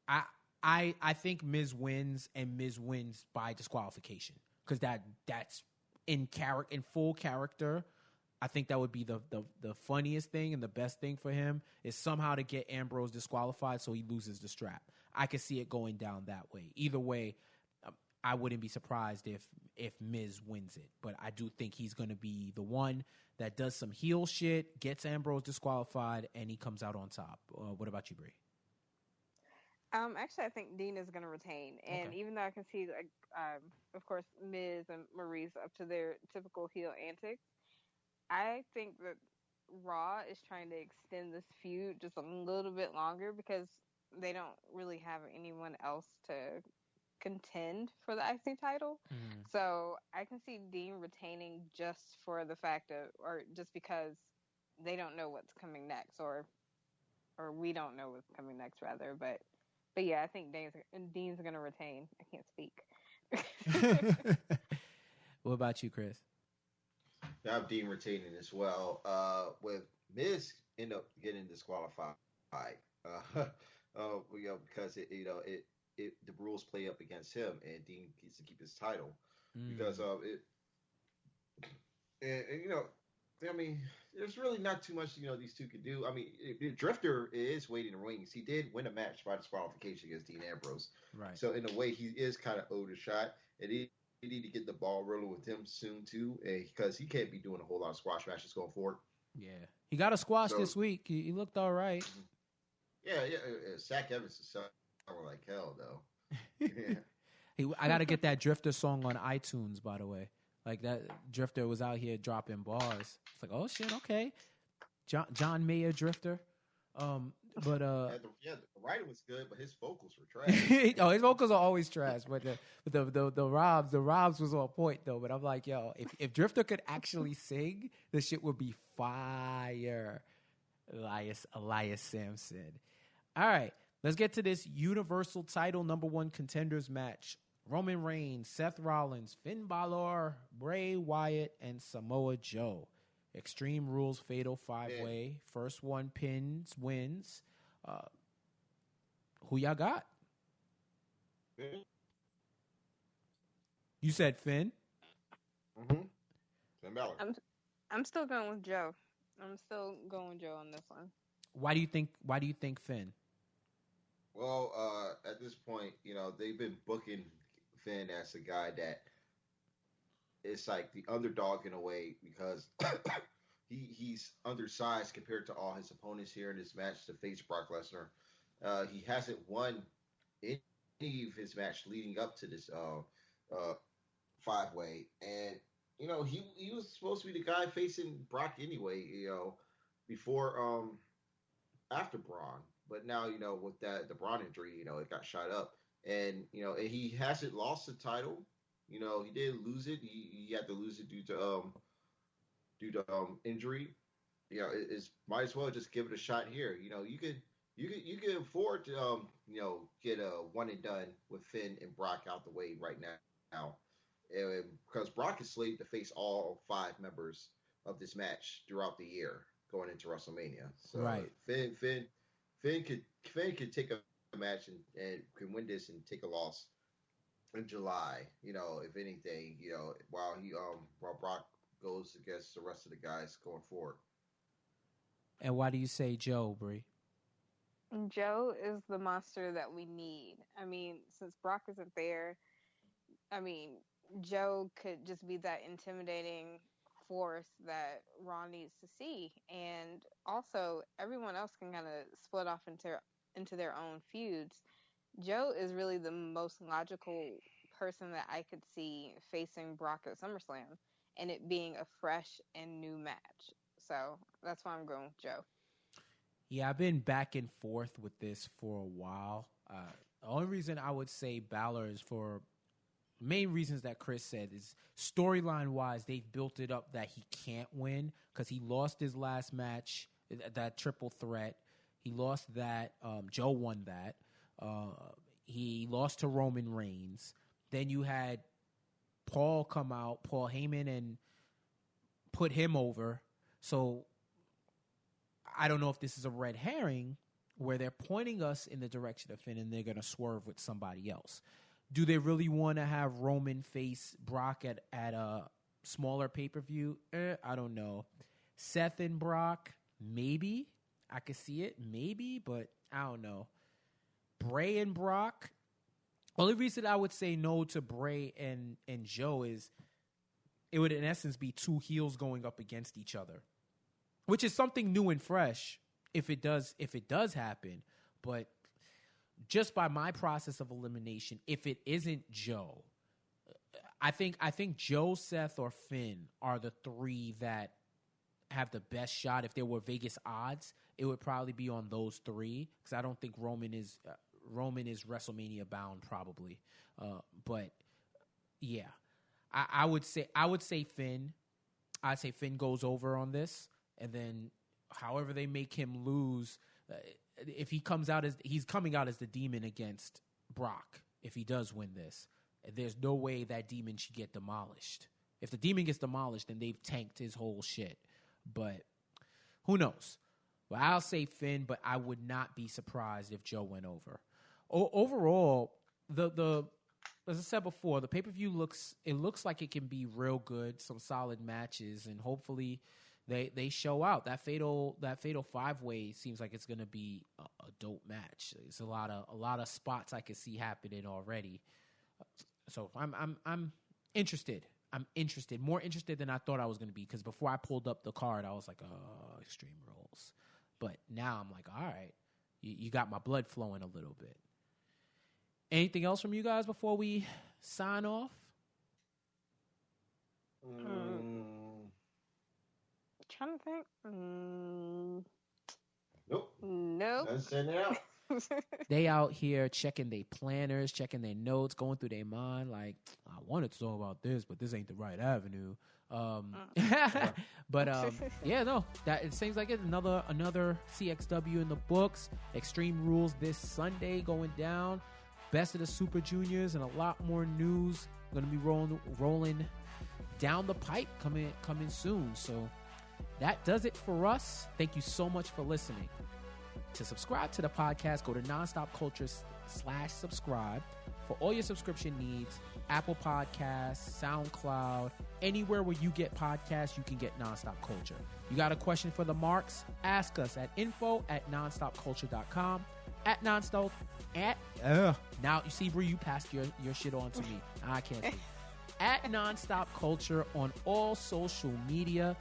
I think Miz wins, and Miz wins by disqualification. Because that's in full character. I think that would be the funniest thing and the best thing for him is somehow to get Ambrose disqualified so he loses the strap. I could see it going down that way. Either way, I wouldn't be surprised if Miz wins it. But I do think he's going to be the one that does some heel shit, gets Ambrose disqualified, and he comes out on top. What about you, Brie? Actually, I think Dean is going to retain, and Okay. even though I can see, like, of course, Miz and Maurice up to their typical heel antics, I think that Raw is trying to extend this feud just a little bit longer because they don't really have anyone else to contend for the IC title. Mm. So I can see Dean retaining just for the fact of, or just because they don't know what's coming next, or we don't know what's coming next, rather, but yeah, I think Dean's going to retain. I can't speak. What about you, Chris? I have Dean retaining as well. With Miz end up getting disqualified. Because the rules play up against him, and Dean gets to keep his title because of it. And I mean, there's really not too much these two could do. I mean, Drifter is waiting in the wings. He did win a match by disqualification against Dean Ambrose, right? So in a way, he is kind of owed a shot, and he need to get the ball rolling with him soon too, because he can't be doing a whole lot of squash matches going forward. Yeah, he got a squash this week. He looked all right. Yeah. Zach Evans is sounding like hell though. Yeah. I got to get that Drifter song on iTunes, by the way. Like that Drifter was out here dropping bars. It's like, oh shit, okay. John Mayer Drifter. But the writing was good, but his vocals were trash. Oh, his vocals are always trash. But the Robs was on point though. But I'm like, yo, if Drifter could actually sing, this shit would be fire. Elias Sampson. All right, let's get to this Universal Title #1 contenders match. Roman Reigns, Seth Rollins, Finn Balor, Bray Wyatt, and Samoa Joe. Extreme Rules Fatal 5-Way. First one wins. Who y'all got? Finn. You said Finn? Mm-hmm. Finn Balor. I'm still going with Joe. I'm still going with Joe on this one. Why do you think Finn? Well, at this point, they've been booking Finn as a guy that is like the underdog in a way because he's undersized compared to all his opponents here in this match to face Brock Lesnar. He hasn't won any of his match leading up to this 5-way, and he was supposed to be the guy facing Brock anyway. Before after Braun, but now with the Braun injury, it got shot up, and and he hasn't lost the title. He did lose it. He had to lose it due to injury. It's might as well just give it a shot here. You could afford to get a one and done with Finn and Brock out the way right now, because Brock is slated to face all 5 members of this match throughout the year going into WrestleMania. So right. Finn could take a match and can win this and take a loss in July. If anything, while Brock goes against the rest of the guys going forward. And why do you say Joe, Brie? Joe is the monster that we need. I mean, since Brock isn't there, Joe could just be that intimidating force that Raw needs to see. And also, everyone else can kind of split off into their own feuds. Joe is really the most logical person that I could see facing Brock at SummerSlam and it being a fresh and new match. So that's why I'm going with Joe. Yeah, I've been back and forth with this for a while. The only reason I would say Balor is for main reasons that Chris said is storyline-wise, they've built it up that he can't win because he lost his last match, that triple threat. He lost that. Joe won that. He lost to Roman Reigns. Then you had Paul come out, Paul Heyman, and put him over. So I don't know if this is a red herring where they're pointing us in the direction of Finn and they're going to swerve with somebody else. Do they really want to have Roman face Brock at a smaller pay-per-view? I don't know. Seth and Brock, maybe. I could see it, maybe, but I don't know. Bray and Brock. Only reason I would say no to Bray and Joe is it would in essence be 2 heels going up against each other, which is something new and fresh if it does happen. But just by my process of elimination, if it isn't Joe, I think Joe, Seth, or Finn are the 3 that have the best shot. If there were Vegas odds, it would probably be on those 3 because I don't think Roman is WrestleMania bound probably. But yeah, I would say Finn. I'd say Finn goes over on this, and then however they make him lose. If he comes out he's coming out as the demon against Brock, if he does win this, there's no way that demon should get demolished. If the demon gets demolished, then they've tanked his whole shit. But who knows? Well, I'll say Finn, but I would not be surprised if Joe went over. Overall, the as I said before, the pay-per-view looks like it can be real good, some solid matches, and hopefully they show out. That fatal 5-way seems like it's going to be a dope match. There's a lot of spots I can see happening already. So I'm interested. I'm interested, more interested than I thought I was going to be, because before I pulled up the card, I was like, oh, Extreme Rules. But now I'm like, all right, you got my blood flowing a little bit. Anything else from you guys before we sign off? Trying to think. Nope. Nope. Done sending it out. They out here checking their planners, checking their notes, going through their mind. Like, I wanted to talk about this, but this ain't the right avenue. But yeah, no, that it seems like it's another CxW in the books. Extreme Rules this Sunday going down. Best of the Super Juniors and a lot more news going to be rolling down the pipe coming soon. So that does it for us. Thank you so much for listening. To subscribe to the podcast, go to nonstopculture.com/subscribe for all your subscription needs. Apple Podcasts, SoundCloud, anywhere where you get podcasts, you can get Nonstop Culture. You got a question for the marks? Ask us at info@nonstopculture.com. Now you see, Bree, you passed your shit on to me. I can't speak. At Nonstop Culture on all social media.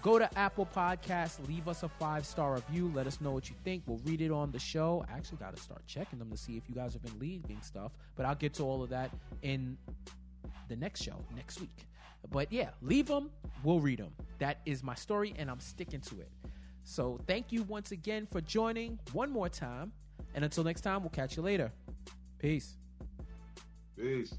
Go to Apple Podcasts, leave us a 5-star review. Let us know what you think. We'll read it on the show. I actually got to start checking them to see if you guys have been leaving stuff. But I'll get to all of that in the next show, next week. But yeah, leave them. We'll read them. That is my story, and I'm sticking to it. So thank you once again for joining one more time. And until next time, we'll catch you later. Peace. Peace.